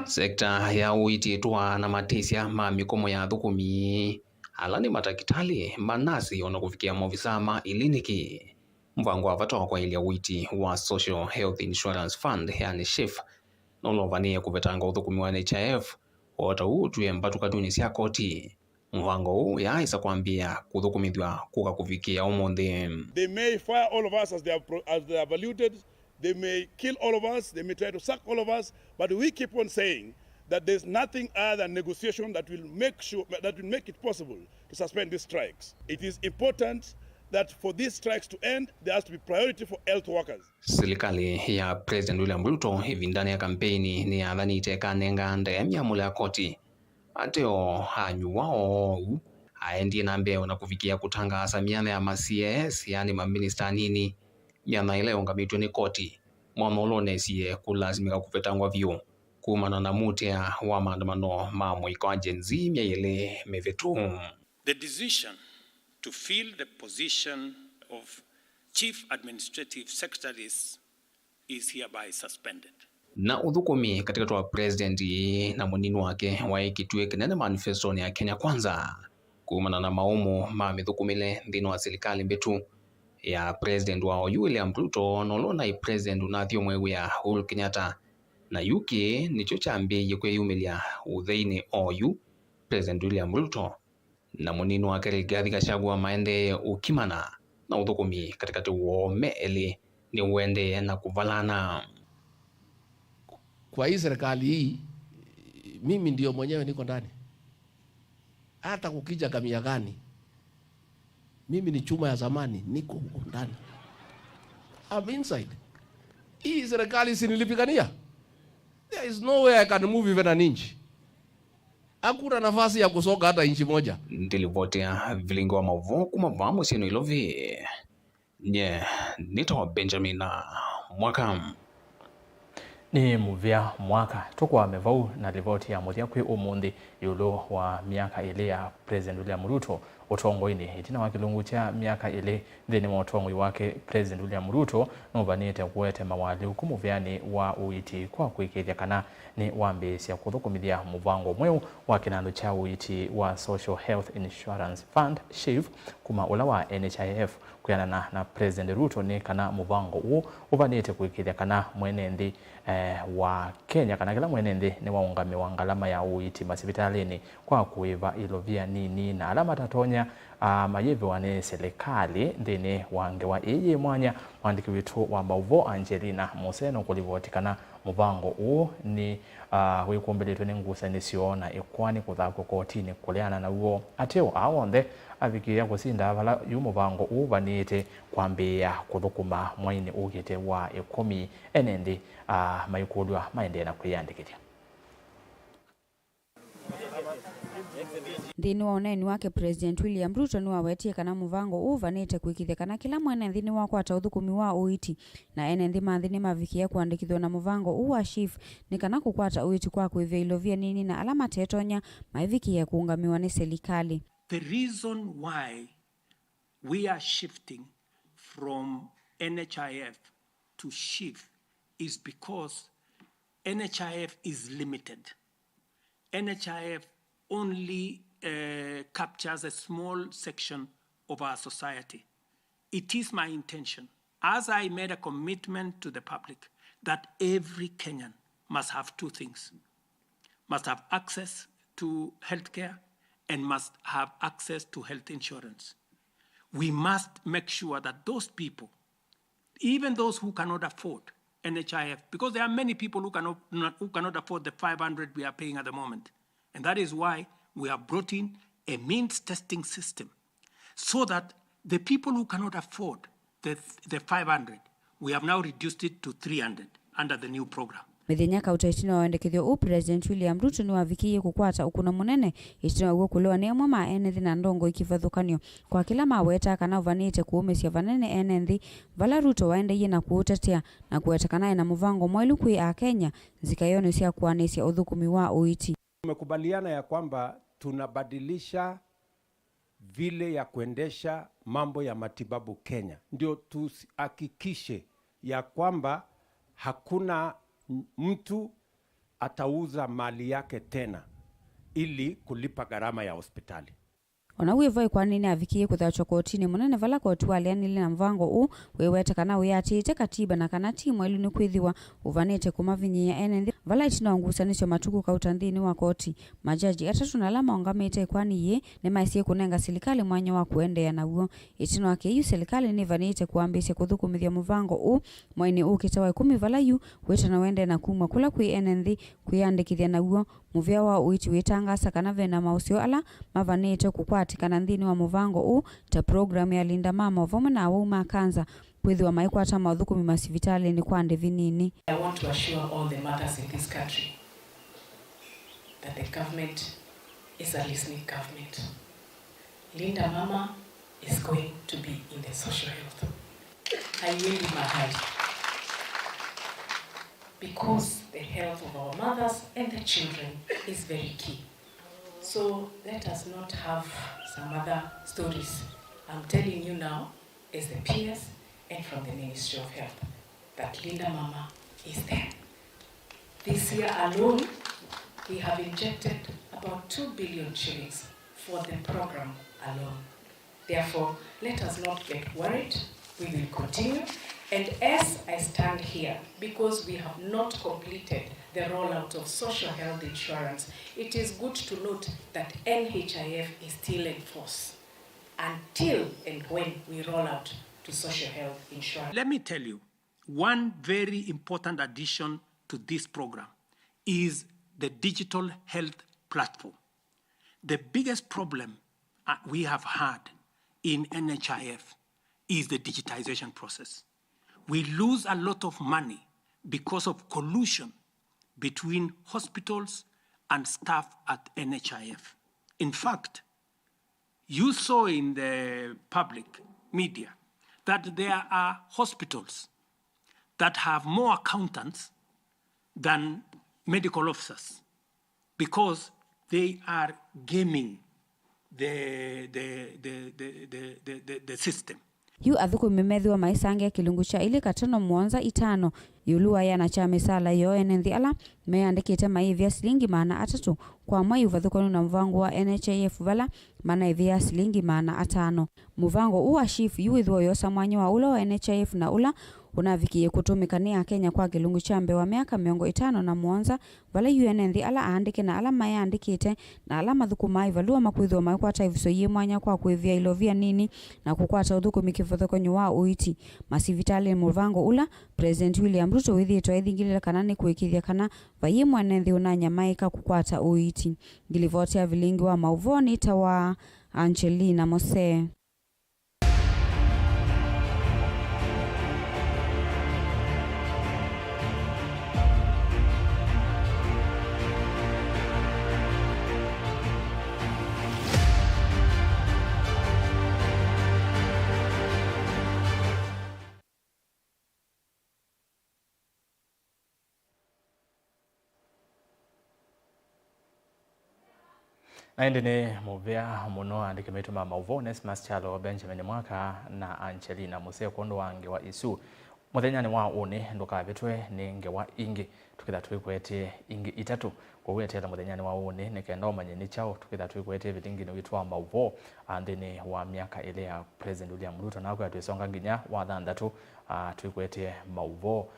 U: Sekta ya uititwa na matesia ma mikomo ya thukumi alani matakitali manasi ona kufikia maofisa ma iliniki mvango avato kwa ile uiti wa Social Health Insurance Fund yani SHIF nolovanie kuvetanga uthukumi wa NHIF ota utuye mbatu katuni sia koti mvango huu yaisa kuambia kuthukumithwa kuka kufikia umuthi.
E: They may fire all of us as they have alluded. They may kill all of us, they may try to sack all of us, but we keep on saying that there's nothing other than negotiation that will make it possible to suspend these strikes. It is important that for these strikes to end, there has to be priority for health workers.
U: Serikali ya President William Ruto hivi ndani ya kampeni ni athanite kanenga ndemya ya mule ya koti ateo hanyu wao aendie na mbeo na kufikia kutangaza miana ya ma-CAS yani ma-minister nini miana ile ungamitwe ni koti mwanolonesie kulazimika kupetangwa vyo kumana na mutea wa maandamano mamwiko wa Gen Z ile mevetu.
K: The decision to fill the position of Chief Administrative Secretaries is hereby suspended.
U: Na uthukumi katika toa president na munini wake wa ikitue kinene manifesto ya Kenya Kwanza kumana na maumo ma mithukumile ndino wa serikali mbetu ya president wa William Ruto nolona i president unathio mwewe ya Uhuru Kenyatta na yuki nicho chambi yekwe yumilia utheini oyu president William Ruto na munini wake Rigathi Gachagua maende ukimana na uthukumi katika tuwo meeli ni uende na kuvalana.
V: Kwa hii serikali hii mimi ndio mwenyewe niko ndani. Hata kukija kamia gani mimi ni chuma ya zamani niko huko ndani. I'm inside. Hii serikali sinilipigania. There is no way I can move even an inch. Hakuna nafasi ya kusoga hata inchi moja.
U: Ndilivotea vilingo wa mavoku mavamu sino ilovi. Nye, nito Benjamin na Mwaka.
B: Ni muvia Mwaka tukwa mevau na ripoti ya muthia kwi umuthi yulo wa miaka ile ya President William Ruto utongoini itina wa kilungu cha miaka ile thini wa utongoi wake President William Ruto nuvanite kuete mawali ukumuviani wa uiti kwa kuikithia kana ni wambisia kuthukumithia muvango mweu wa kinando cha uiti wa Social Health Insurance Fund SHIF kuma ula wa NHIF kuyanana na President Ruto ni kana muvango uo uvanite kuikithia kana mwenendi wa Kenya kana kila mwenendi ni waungami wa ngalama ya uiti masipitalini kwa kuiva ilovia nini na alama tatonya mayevi wane serikali ndini wange wa eye mwanya mwandiki witu wa Mauvo Angelina Museno kulivotikana muvango uo ni wikumbelitwe ni ngusa nisiona ikwani kuthako kotini kuleana na uo ateo awonde avikia kusinda vala yu muvango uo vanite kwambia kuthukuma mwaini ugite wa 10 enendi mayukulwa maende na kuyandikithia.
D: Nthini wa uneni wake President William Ruto ni wawetie kana muvango uvanite kwikithia kana kila mwene nthini wa kwata uthukumi wa uiti na ene nthi manthini mavikie kuandikithwa na muvango u wa chief ni kana kukwata uiti kwa kwivia ilovia nini na alama tetonya maivikie kuungamiwa ni serikali.
F: The reason why we are shifting from NHIF to chief is because NHIF is limited. NHIF only captures a small section of our society. It is my intention, as I made a commitment to the public, that every Kenyan must have two things: must have access to healthcare and must have access to health insurance. We must make sure that those people, even those who cannot afford NHIF, because there are many people who cannot afford the 500 we are paying at the moment. And that is why we have brought in a means testing system so that the people who cannot afford the 500, we have now reduced it to 300 under the new program.
D: Mithenya kauta itino waendekithio u President William Ruto ni wavikie kukwata ukuna munene itino ugo kulewa ni amwe ma enethi na ndongo ikivathukanio kwa kila maweta kana uvanite kuumisya vanene enethi vala Ruto waendeye na kuutetea na kuwetekanaye na muvango mwelu kwi a Kenya zikayoni cia kuanisya uthukumi wa uiti.
W: Tumekubaliana ya kwamba tunabadilisha vile ya kuendesha mambo ya matibabu Kenya, ndio tuhakikishe ya kwamba hakuna mtu atauza mali yake tena ili kulipa gharama ya hospitali.
D: Ona wivoi kwa nini avikie kuthachwa kotini munene vala koti walianile na mvango u wewete kana uyatite katiba na kana timu elu ni kwithiwa uvanite kumavinyiya ene vala itino ngusanisyo matuku kauta nthini wa koti. Majaji atatu na alama ongamite kwani ye ni maisie kunenga serikali mwanya wa kuendea na uo itino ake yu serikali ni vanite kuambisya kuthukumithia muvango u mwaini ukitawa 10 vala yu weta na wende na kumwa kula kwi ene kuyandikithia na uo muvia wa uiti witangasa kana vena mausio ala mavanite kukwatikana nthini wa muvango u ta program ya Linda Mama vomwe na wauma kanza kwithiwa maikwata mathukumi masivitali ni kwa ndevi nini.
X: I want to assure all the mothers in this country that the government is a listening government. Linda Mama is going to be in the social health. I will be my because the health of our mothers and the children is very key. So let us not have some other stories. I'm telling you now, as the PS and from the Ministry of Health, that Linda Mama is there. This year alone, we have injected about 2 billion shillings for the program alone. Therefore, let us not get worried. We will continue. And as I stand here, because we have not completed the rollout of social health insurance, it is good to note that NHIF is still in force until and when we roll out to social health insurance.
F: Let me tell you, one very important addition to this program is the digital health platform. The biggest problem we have had in NHIF is the digitization process. We lose a lot of money because of collusion between hospitals and staff at NHIF. In fact, you saw in the public media that there are hospitals that have more accountants than medical officers because they are gaming the system.
D: Yu athukumi methiwa maisangia kilungu cha ili katano mwanza itano yuluwa yana cha misala yo enethi ala meandikite maivya silingi maana atatu kwa mwai uvathukonu na mvango wa NHIF vala maana ivya silingi maana atano. Mvango uwa chief yu idhuwa yosa mwanya wa ula wa NHIF na ula unavikie kutumikania Kenya kwa kilungu cha mbe wa miaka 50 na mwanza vala UNND ala aandike na ala maya andikite na ala mathukuma ivalua makwithwa maikwata iviso ye mwanya kwa kwivia ilovia nini na kukwata uthukumi kivathukanyo wa uiti masivitali muvango ula President William Ruto withitwa ithingilila kana ni kuikithia kana vaye mwanenthi unanya maika kukwata uiti ngilivotea vilingi wa mauvoni tawa Angelina Mose.
B: Naende ni muvea muno andike mituma mauvo Nesmas Chalo Benjamin Mwaka na Angelina Museo kondo wange wa isu muthenyani wa une nduka betwe ni ngewa ingi tukitha twikwete ingi itatu kwa wetela muthenyani wa une nikenda omanyeni chao tukitha twikwete bitingi no witwa mauvo andene wa miaka ile ya President William Ruto nako atwisonga nginya wa thandatu twikwete mauvo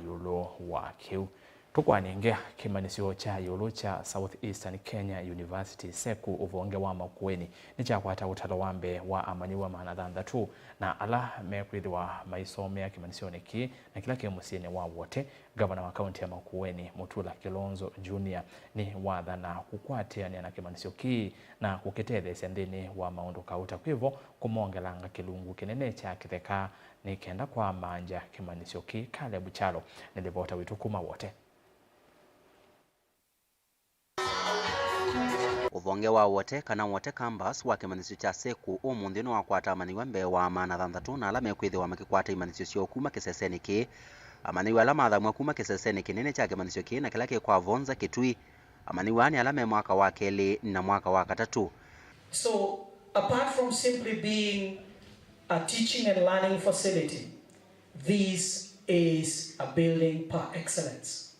B: yulo wa kiu tukwanenge kimanisio cha yolo cha Southeastern Kenya University seku uvonge wa Makueni ni cha kwata utalo wambe wa amanyiwa manadhanda tu na ala mekwithwa maisome ya kimanisio neki na kila kemusine wa wote governor wa county ya Makueni Mutula Kilonzo Junior ni wathana kukwatia na kimanisio ki na kuketethe sendeni wa Maundo Kauta kwivo kumongelanga kilungu kinene cha kitheka ni kenda kwa manja kimanisio ki kale buchalo nilivota witukuma wote
G: uvonge wa wote kana wote campus wa kimanisio cha seku umuthi no akwata amaniwa mbe wa mana thanthatu na ala mekwithwa makikwata imanisio cio kuma kiseseni ki amaniwa ala mathamwa kuma kiseseni kinene cha kimanisio ki na kila ki kwa vonza kitui amaniwa ni ala me mwaka wa keli na mwaka wa katatu.
H: So apart from simply being a teaching and learning facility, this is a building per excellence.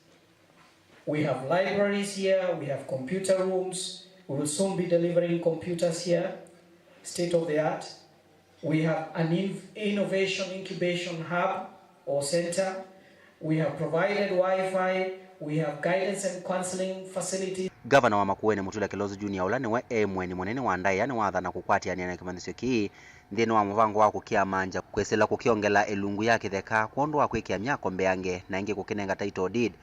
H: We have libraries here, we have computer rooms. We will soon be delivering computers here, state of the art. We have an innovation incubation hub or center. We have provided Wi-Fi. We have guidance and counseling facilities.
G: Governor wa Makueni Mutula Kilonzo Junior ula niwe emweni munene wa ndai yani wathana kukwati yani kimanisio ki ndino wa muvango wa kukia manja kwesela kukiongela elungu yake theka kondo wa kwikia myako mbeange na ingi kukinenga title deed.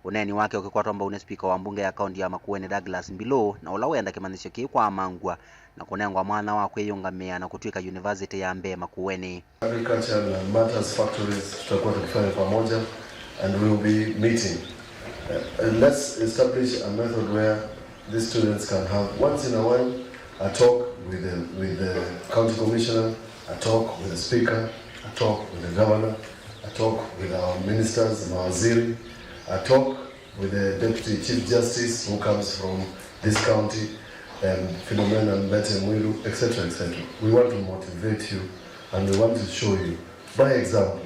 G: Uneni wake ukikwatwa mbune speaker wa mbunge ya kaunti ya Makueni Douglas Mbilo na ula wenda kimanisio ki kwa amangwa na kunengwa mwana wa kweyungamia na kutwika university ya Mbe Makueni.
I: Agricultural matters factories tutakuwa tukifanya pamoja and we will be meeting. Let's establish a method where the students can have once in a while a talk with the county commissioner, a talk with the speaker, a talk with the governor, a talk with our ministers, mawaziri, a talk with the deputy chief justice who comes from this county, Philomena Mbete Mwilu, etc., etc. We want to motivate you and we want to show you by example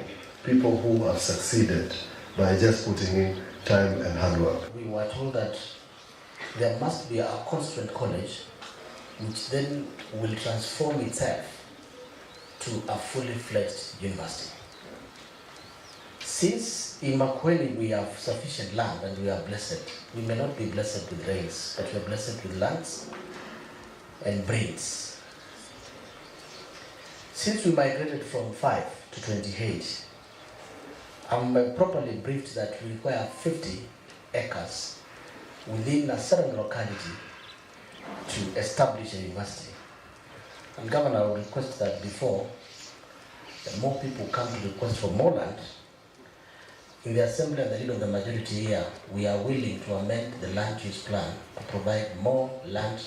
I: people who have succeeded by just putting in time and hard work.
J: We were told that there must be a constituent college which then will transform itself to a fully fledged university. Since in Makueni we have sufficient land and we are blessed, we may not be blessed with rains, but we are blessed with lands and brains. Since we migrated from 5 to 28, I'm properly briefed that we require 50 acres within a certain locality to establish a university. And Governor will request that before more people come to request for more land, in the assembly and the lead of the majority here, we are willing to amend the land use plan to provide more land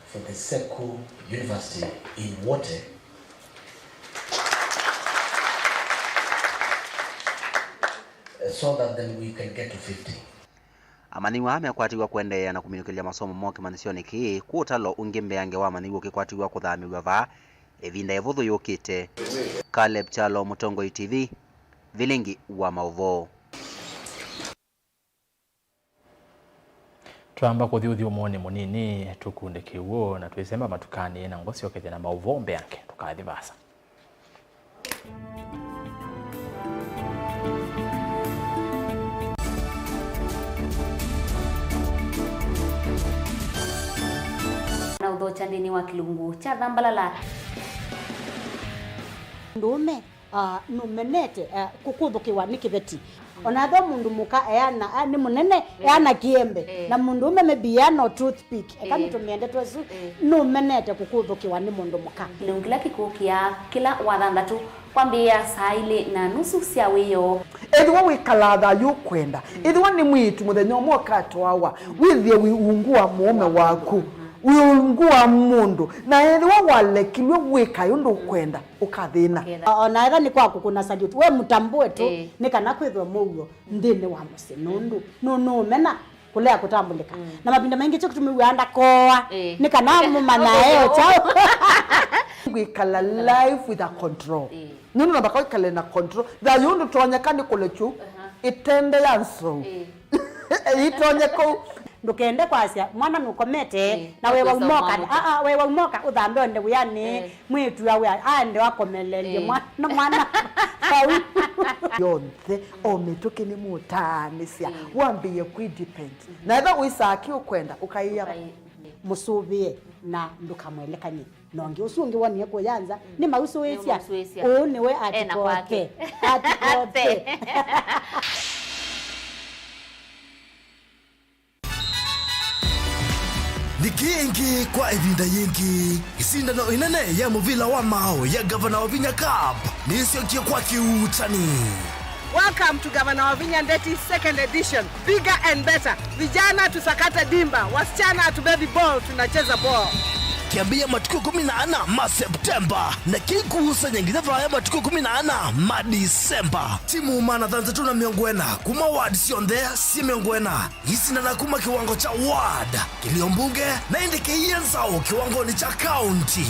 J: for the Seku University in Wote. So that then we can get to 50.
G: Amaniwa amekwatiwa kuendelea na kuminukilia masomo mo kimanisioni ki kuutalo ungimbe yange wa amaniwa kikwatiwa kuthamiwa va evinda evuthu yukite. Caleb Chalo, Mutongo TV, Vilingi wa Mauvo.
B: Tuamba kuthiuthi umone munini tukunde kiwo na twisemba matukani na ngosi okete na Mauvo mbe yake tukathi basa.
Y: Na udhocha ndini wa kilungu cha Thambalala
R: ndume numenete kukuthukiwa ni kiveti onatho mundu muka eana ni munene eana kiembe na mundu ume maybe no toothpick eka mitumende twesu numenete kukuthukiwa ni mundu muka
Y: kilungila kikukia kila wathanthatu kwambia saa ile na nusu cia wiyo
Z: ethwa wikalatha yukwenda ethwa ni mwitu muthenya umwe katwawa withie wiungua mume waku wiungua mundu na ethwa walekilwe wika yundu kwenda ukathina
R: ona etha ni kwaku kuna salute we mutambue tu ni kana kwithwa mugo ndine wa musi nundu no mena kulea kutambulika na mapinda mengi cyo kutumiwanda koa nikana mumanayo chao
Z: we kala life with a control nunu nabaka kala na control da yundu tonyakani kolechu itende yanso itonye ko
R: ndukende kwasia mwana nukomete na wewe umoka wewe umoka uthambe onde buyani mwitu yawe ande wakomelelie mwana
Z: yonthe ometoke ni mutanisia wambie ku depend na eba wisaki ukwenda ukaiya
R: musubie na ndukamwelekanye nonge usungi woni ko yanza ni mausuwesia one we atikote
C: Nikiingi kwa evinda yingi isindano inene ya muvila wa mao ya Gavana Wavinya Cup nisiokie kwa kiutani.
M: Welcome to Gavana Wavinya Ndeti second edition. Bigger and better. Vijana tusakate dimba, wasichana tu baby ball, tunacheza ball.
C: Kiambia matukio 14 ma Septemba na kikuusa nyingine vaya matukio 14 ma Disemba. Timu mana dhanza tuna miongwena kuma ward siondea si miongwena isi na kuma kiwango cha ward kiliombunge na indike yenzao kiwango ni cha county.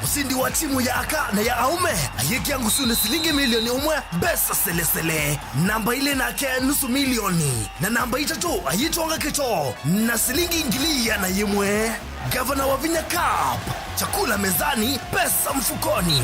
C: Usindi wa timu ya aka na ya aume ayeki yangu sune silingi milioni umwe besa selesele namba ile na ke nusu milioni na namba itatu ayitonga kito na silingi ingilia na yimwe. Gavana Wavinya Cup, chakula mezani, pesa mfukoni.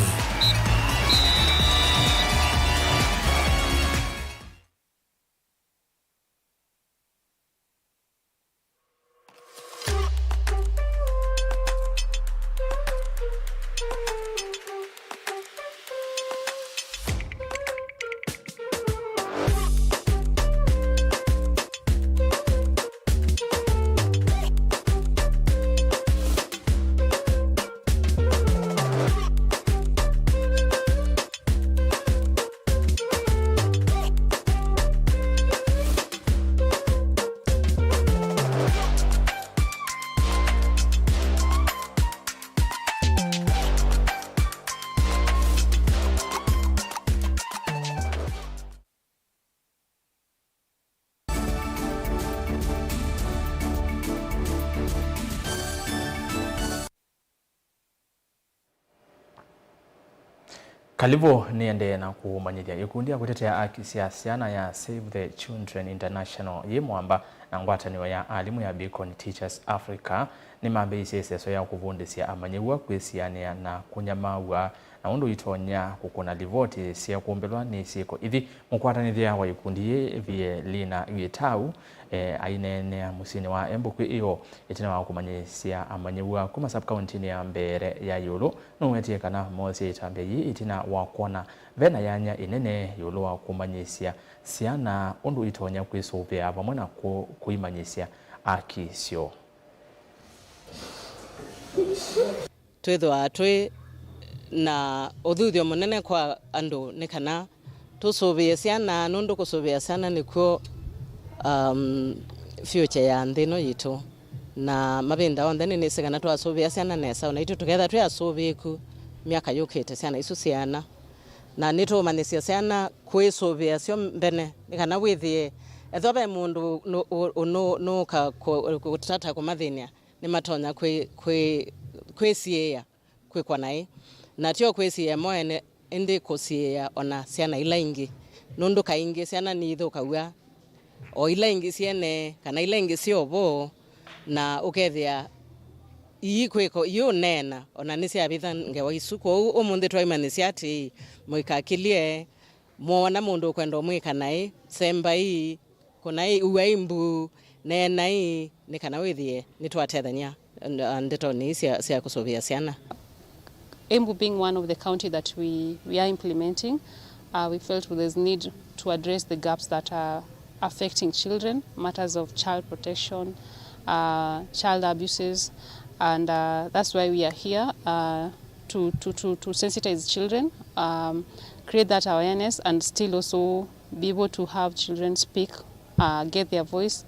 B: Kalivo niende na kumanyithia gikundi ya kutetea haki cia ciana ya Save the Children International yimwamba na ngwatanio ya alimu ya Beacon Teachers Africa ni mambe iseseso ya kuvundisia amanyiwa kwisiania na kunyamawa na undu itonya kukuna livoti cia kuombelwa ni siko ithi mukwatanithia wa ikundi vie lina yitau ainene musini wa Embu iyo itina wa kumanyisia amanyiwa kuma sub county ya Mbere ya Yulu nuwetie kana mosi itambe yi itina wa kuona vena yanya inene Yulu wa kumanyisia ciana undu itonya kwisuvia pamwe na kuimanyisia akisio
N: twithwa twi na uthuthio munene kwa andu ni kana tusuvie ciana nundu kusuvia ciana nikuo future ya nthino yitu na mabinda onthe ni sigana twasuvia ciana nesa na itu tuketha twi asuviku miaka yukite ciana isu ciana na nitumanyisia ciana kwisuvia cio mbene ni kana withie ethobe mundu no ka kutata kumathinia ni matonya kwisiia kwikwa nai na tio kwisiia moene indi kusiia ona ciana ila ingi nundu kaingi ciana ni ithukaua o ila ingi ciene kana ila ingi ciobo na ukethia iikwiko iyo nena ona ni cia bitha ngewa isuko umundi twaimanyisia ati muikakilie muona mundu kwenda mwika nai semba ii kunai uaimbu nenai ni kana withie ni twatethania ndeto ni cia kusuvia ciana.
O: Embu being one of the county that we are implementing, we felt there's need to address the gaps that are affecting children, matters of child protection, child abuses, and that's why we are here to sensitize children, create that awareness, and still also be able to have children speak, get their voice,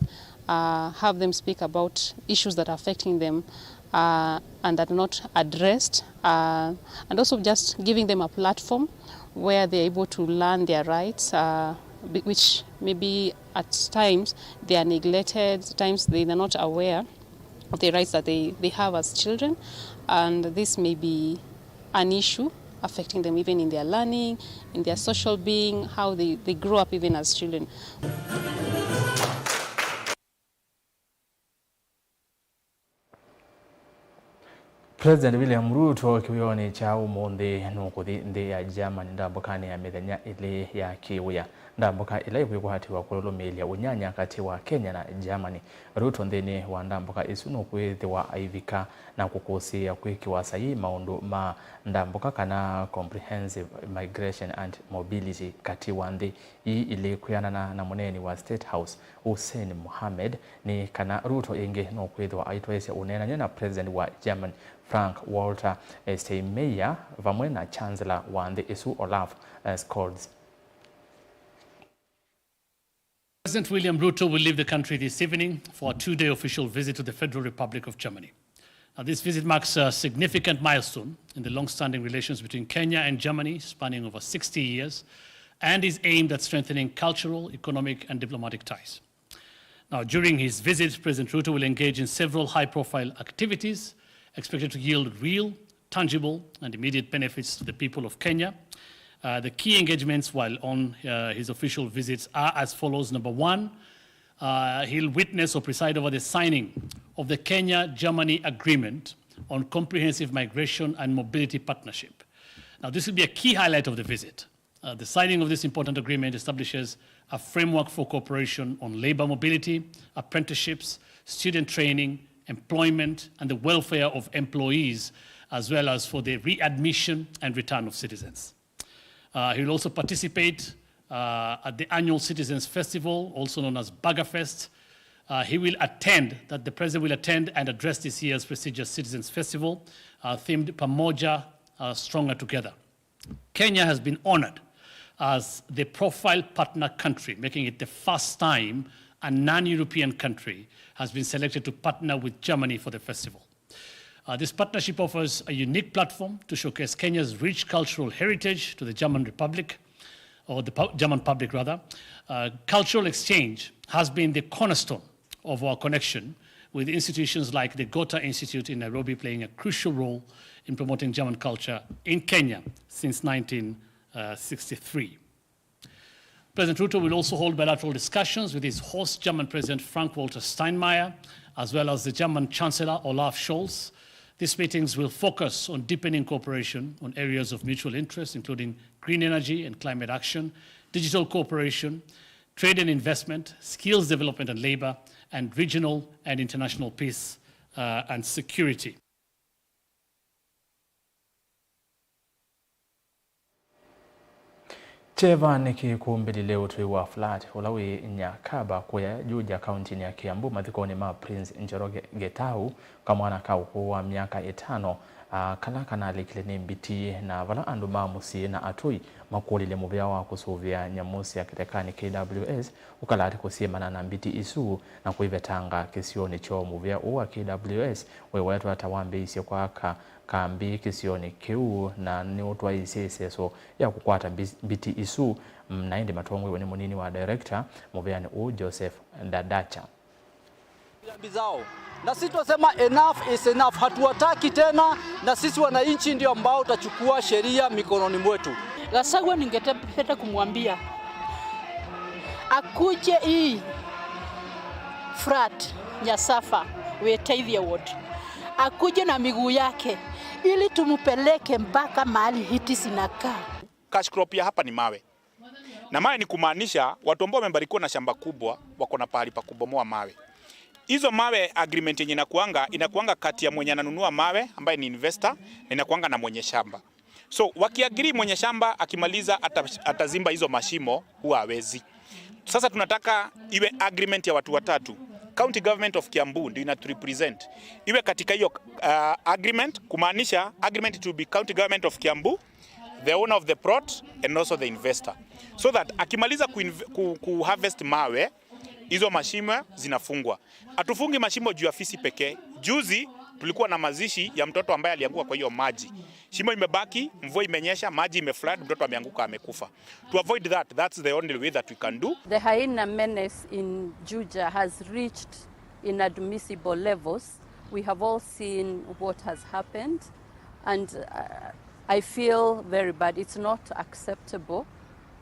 O: have them speak about issues that are affecting them and that are not addressed, and also just giving them a platform where they're able to learn their rights, which maybe at times they are neglected, at times they are not aware of the rights that they have as children, and this may be an issue affecting them even in their learning, in their social being, how they grow up even as children.
B: President William Ruto kiwioni cha umuthi nukuthi nthi ya Germany ndambukani ya mithenya ili ya kiwia ndambuka ila ikwihatiwa kululumilia unyanya kati wa Kenya na Germany. Ruto nthini wa ndambuka isu nukwithiwa aivika na kukusia kwikiwa sahi maundu ma ndambuka kana comprehensive migration and mobility kati wa nthi ii ili kwianana na muneni wa State House Hussein Mohamed ni kana Ruto ingi nukwithiwa aitwaisya unenanya na President wa Germany Frank-Walter Steinmeier vamwe na Chancellor wa nthi isu Olaf Scholz.
A: President William Ruto will leave the country this evening for a 2-day official visit to the Federal Republic of Germany. Now, this visit marks a significant milestone in the long-standing relations between Kenya and Germany, spanning over 60 years, and is aimed at strengthening cultural, economic, and diplomatic ties. Now, during his visit, President Ruto will engage in several high-profile activities expected to yield real, tangible, and immediate benefits to the people of Kenya. The key engagements while on his official visits are as follows. Number one, he'll witness or preside over the signing of the Kenya-Germany Agreement on Comprehensive Migration and Mobility Partnership. Now, this will be a key highlight of the visit. The signing of this important agreement establishes a framework for cooperation on labor mobility, apprenticeships, student training, employment, and the welfare of employees, as well as for the readmission and return of citizens. He will also participate at the annual Citizens Festival, also known as Baggerfest. The President will attend and address this year's prestigious Citizens Festival, themed Pamoja, Stronger Together. Kenya has been honored as the profile partner country, making it the first time a non-European country has been selected to partner with Germany for the festival. This partnership offers a unique platform to showcase Kenya's rich cultural heritage to the German Republic, or the German public rather. Cultural exchange has been the cornerstone of our connection, with institutions like the Gotha Institute in Nairobi playing a crucial role in promoting German culture in Kenya since 1963. President Ruto will also hold bilateral discussions with his host, German President Frank-Walter Steinmeier, as well as the German Chancellor Olaf Scholz. These meetings will focus on deepening cooperation on areas of mutual interest, including green energy and climate action, digital cooperation, trade and investment, skills development and labor, and regional and international peace and security.
B: Cheva nikikumbi leo tuiwa flat ulawi Nyakaba kuya Juja kaunti ya Kiambu mathikoni ma Prince Njoroge Getau kamwana kaukuwa miaka 5 kalakana alikile mbiti na vala andu mamusi na atui makulile muvya wa kusuvia nyamusi ya kitekani KWS ukalati kusiemana na mbiti isu na kuivetanga kisioni cho muvya uwa KWS wewetu atawambe isi kwa kambi kisioni kiu na ni utwa iseso ya kukwata mbiti isu mnaindi matongwe wene munini wa director muvyani Joseph Ndadacha.
L: Zao. Na sisi tunasema enough is enough, hatuwataki tena, na sisi wananchi ndio ambao tutachukua sheria mikononi mwetu.
P: Gachagua ningetaka kumwambia akuje hii frat Nyasafa weteithia wote, akuje na miguu yake ili tumupeleke mpaka mahali hiti sinakaa.
Q: Cash crop ya hapa ni mawe, na mawe ni kumaanisha watu ambao wamebarikiwa na shamba kubwa wako na pahali pa kubomoa mawe. Hizo mawe agreement yenye inakuanga kati ya mwenye ananunua mawe ambaye ni investor na inakuanga na mwenye shamba. So wakiagree mwenye shamba akimaliza atazimba hizo mashimo huwa hawezi. Sasa tunataka iwe agreement ya watu watatu. County Government of Kiambu ndio inaturepresent. Iwe katika hiyo agreement, kumaanisha agreement to be County Government of Kiambu, the owner of the plot and also the investor. So that akimaliza ku harvest mawe hizo mashimo zinafungwa. Atufungi mashimo juu ya fisi pekee. Juzi tulikuwa na mazishi ya mtoto ambaye alianguka kwa hiyo maji. Shimo imebaki, mvua imenyesha, maji imeflood, mtoto ameanguka amekufa. To avoid that, that's the only way that we can do.
E: The hyena menace in Juja has reached inadmissible levels. We have all seen what has happened, and I feel very bad. It's not acceptable.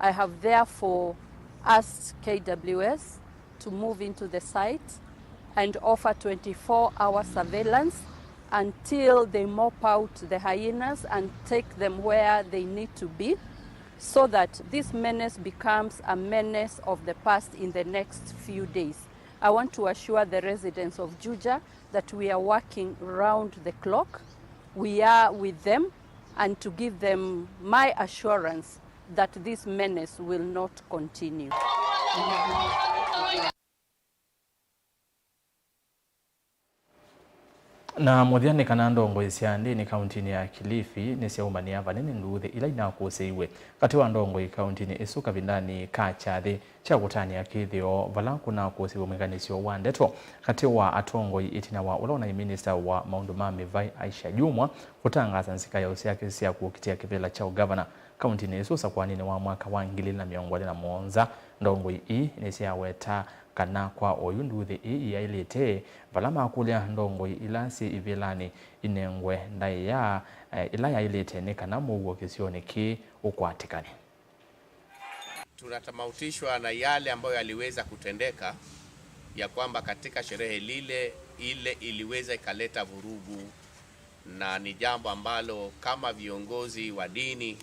E: I have therefore asked KWS to move into the site and offer 24-hour surveillance until they mop out the hyenas and take them where they need to be, so that this menace becomes a menace of the past in the next few days. I want to assure the residents of Juja that we are working round the clock. We are with them, and to give them my assurance that this menace will not continue.
B: Na muthiani kana ndongo isiandi ni kaunti ya Kilifi ni siaumania vanene nduthi ila inakoseiwe kati wa ndongo kaunti ni isuka vindani kachathi cha kutania kithio vala kuna kosiwe mweganisio wa ndeto kati wa atongo itina wa ulona minister wa maundu ma Mivai Aisha Jumwa kutangaza nsika ya usiake sia kukitia kivela cha governor kaunti ni isusa kwa nini wa mwaka wa 2017 ndongo ni siaweta kana kwa oyu nduthi ya ilete valama kulia ndongo ilasi ivilani inengwe ndaya ila ya ilete ne kana mugo kisioni ki ukwatikani.
K: Tunatamautishwa na yale ambayo yaliweza kutendeka ya kwamba katika sherehe ile iliweza ikaleta vurugu, na ni jambo ambalo kama viongozi wa dini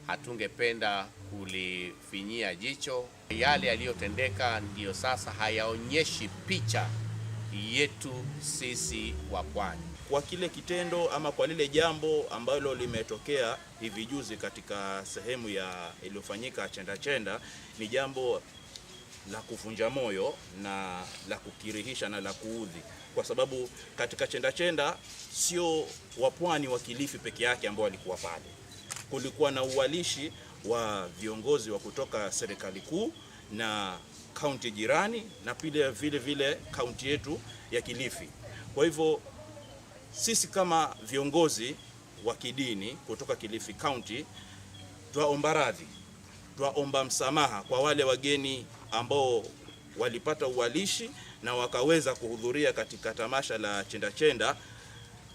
K: hatungependa kulifinyia jicho. Yale yaliyotendeka ndiyo sasa hayaonyeshi picha yetu sisi wa pwani.
S: Kwa kile kitendo ama kwa lile jambo ambalo limetokea hivi juzi katika sehemu ya iliyofanyika Chenda ni jambo la kuvunja moyo na la kukirihisha na la kuudhi, kwa sababu katika Chenda sio wapwani wa Kilifi peke yake ambao walikuwa pale. Kulikuwa na uwalishi wa viongozi wa kutoka serikali kuu na kaunti jirani na pia vile kaunti yetu ya Kilifi. Kwa hivyo sisi kama viongozi wa kidini kutoka Kilifi County twaomba radhi, twaomba msamaha kwa wale wageni ambao walipata uwalishi na wakaweza kuhudhuria katika tamasha la Chenda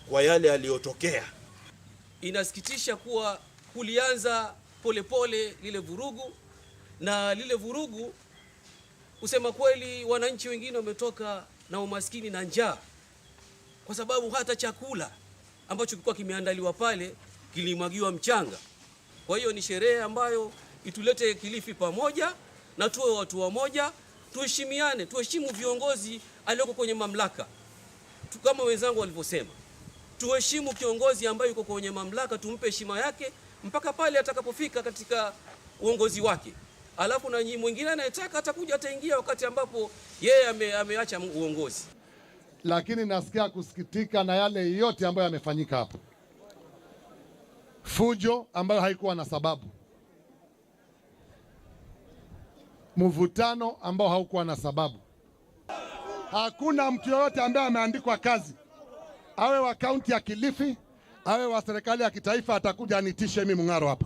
S: kwa yale yaliyotokea.
T: Inasikitisha kuwa kulianza polepole lile vurugu, na lile vurugu kusema kweli wananchi wengine wametoka na umaskini na njaa, kwa sababu hata chakula ambacho kilikuwa kimeandaliwa pale kilimwagiwa mchanga. Kwa hiyo ni sherehe ambayo itulete Kilifi pamoja na tuwe watu wamoja, tuheshimiane, tuheshimu viongozi alioko kwenye mamlaka. Kama wenzangu walivyosema, tuheshimu kiongozi ambaye yuko kwenye mamlaka, tumpe heshima yake mpaka pale atakapofika katika uongozi wake. Alafu na mwingine anayetaka atakuja ataingia wakati ambapo yeye ameacha uongozi.
U: Lakini nasikia kusikitika na yale yote ambayo yamefanyika hapo. Fujo ambayo haikuwa na sababu. Mvutano ambao haukuwa na sababu. Hakuna mtu yoyote ambaye ameandikwa kazi, awe wa kaunti ya Kilifi, awe wa serikali ya kitaifa, atakuja anitishe mimi Mung'aro hapa.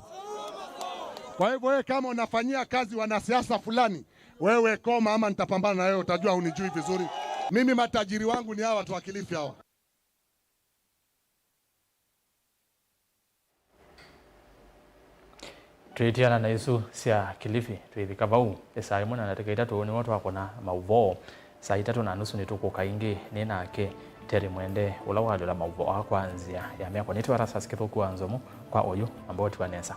U: Kwa hivyo wewe kama unafanyia kazi wanasiasa fulani, wewe koma ama nitapambana na wewe, utajua hunijui vizuri. Mimi matajiri wangu ni hawa watu wa Kilifi hawa.
B: Tuitiana na isu sia Kilifi tuithika vau saa imwe na dakika itatu ni watu wako na mauvo saa 3:30 nituko kaingi ni nake Terry Mwende ula walo la mauvo akwanzia ya miaka nitwa rasa sikithuku anzomo kwa oyo ambao tiwanesa.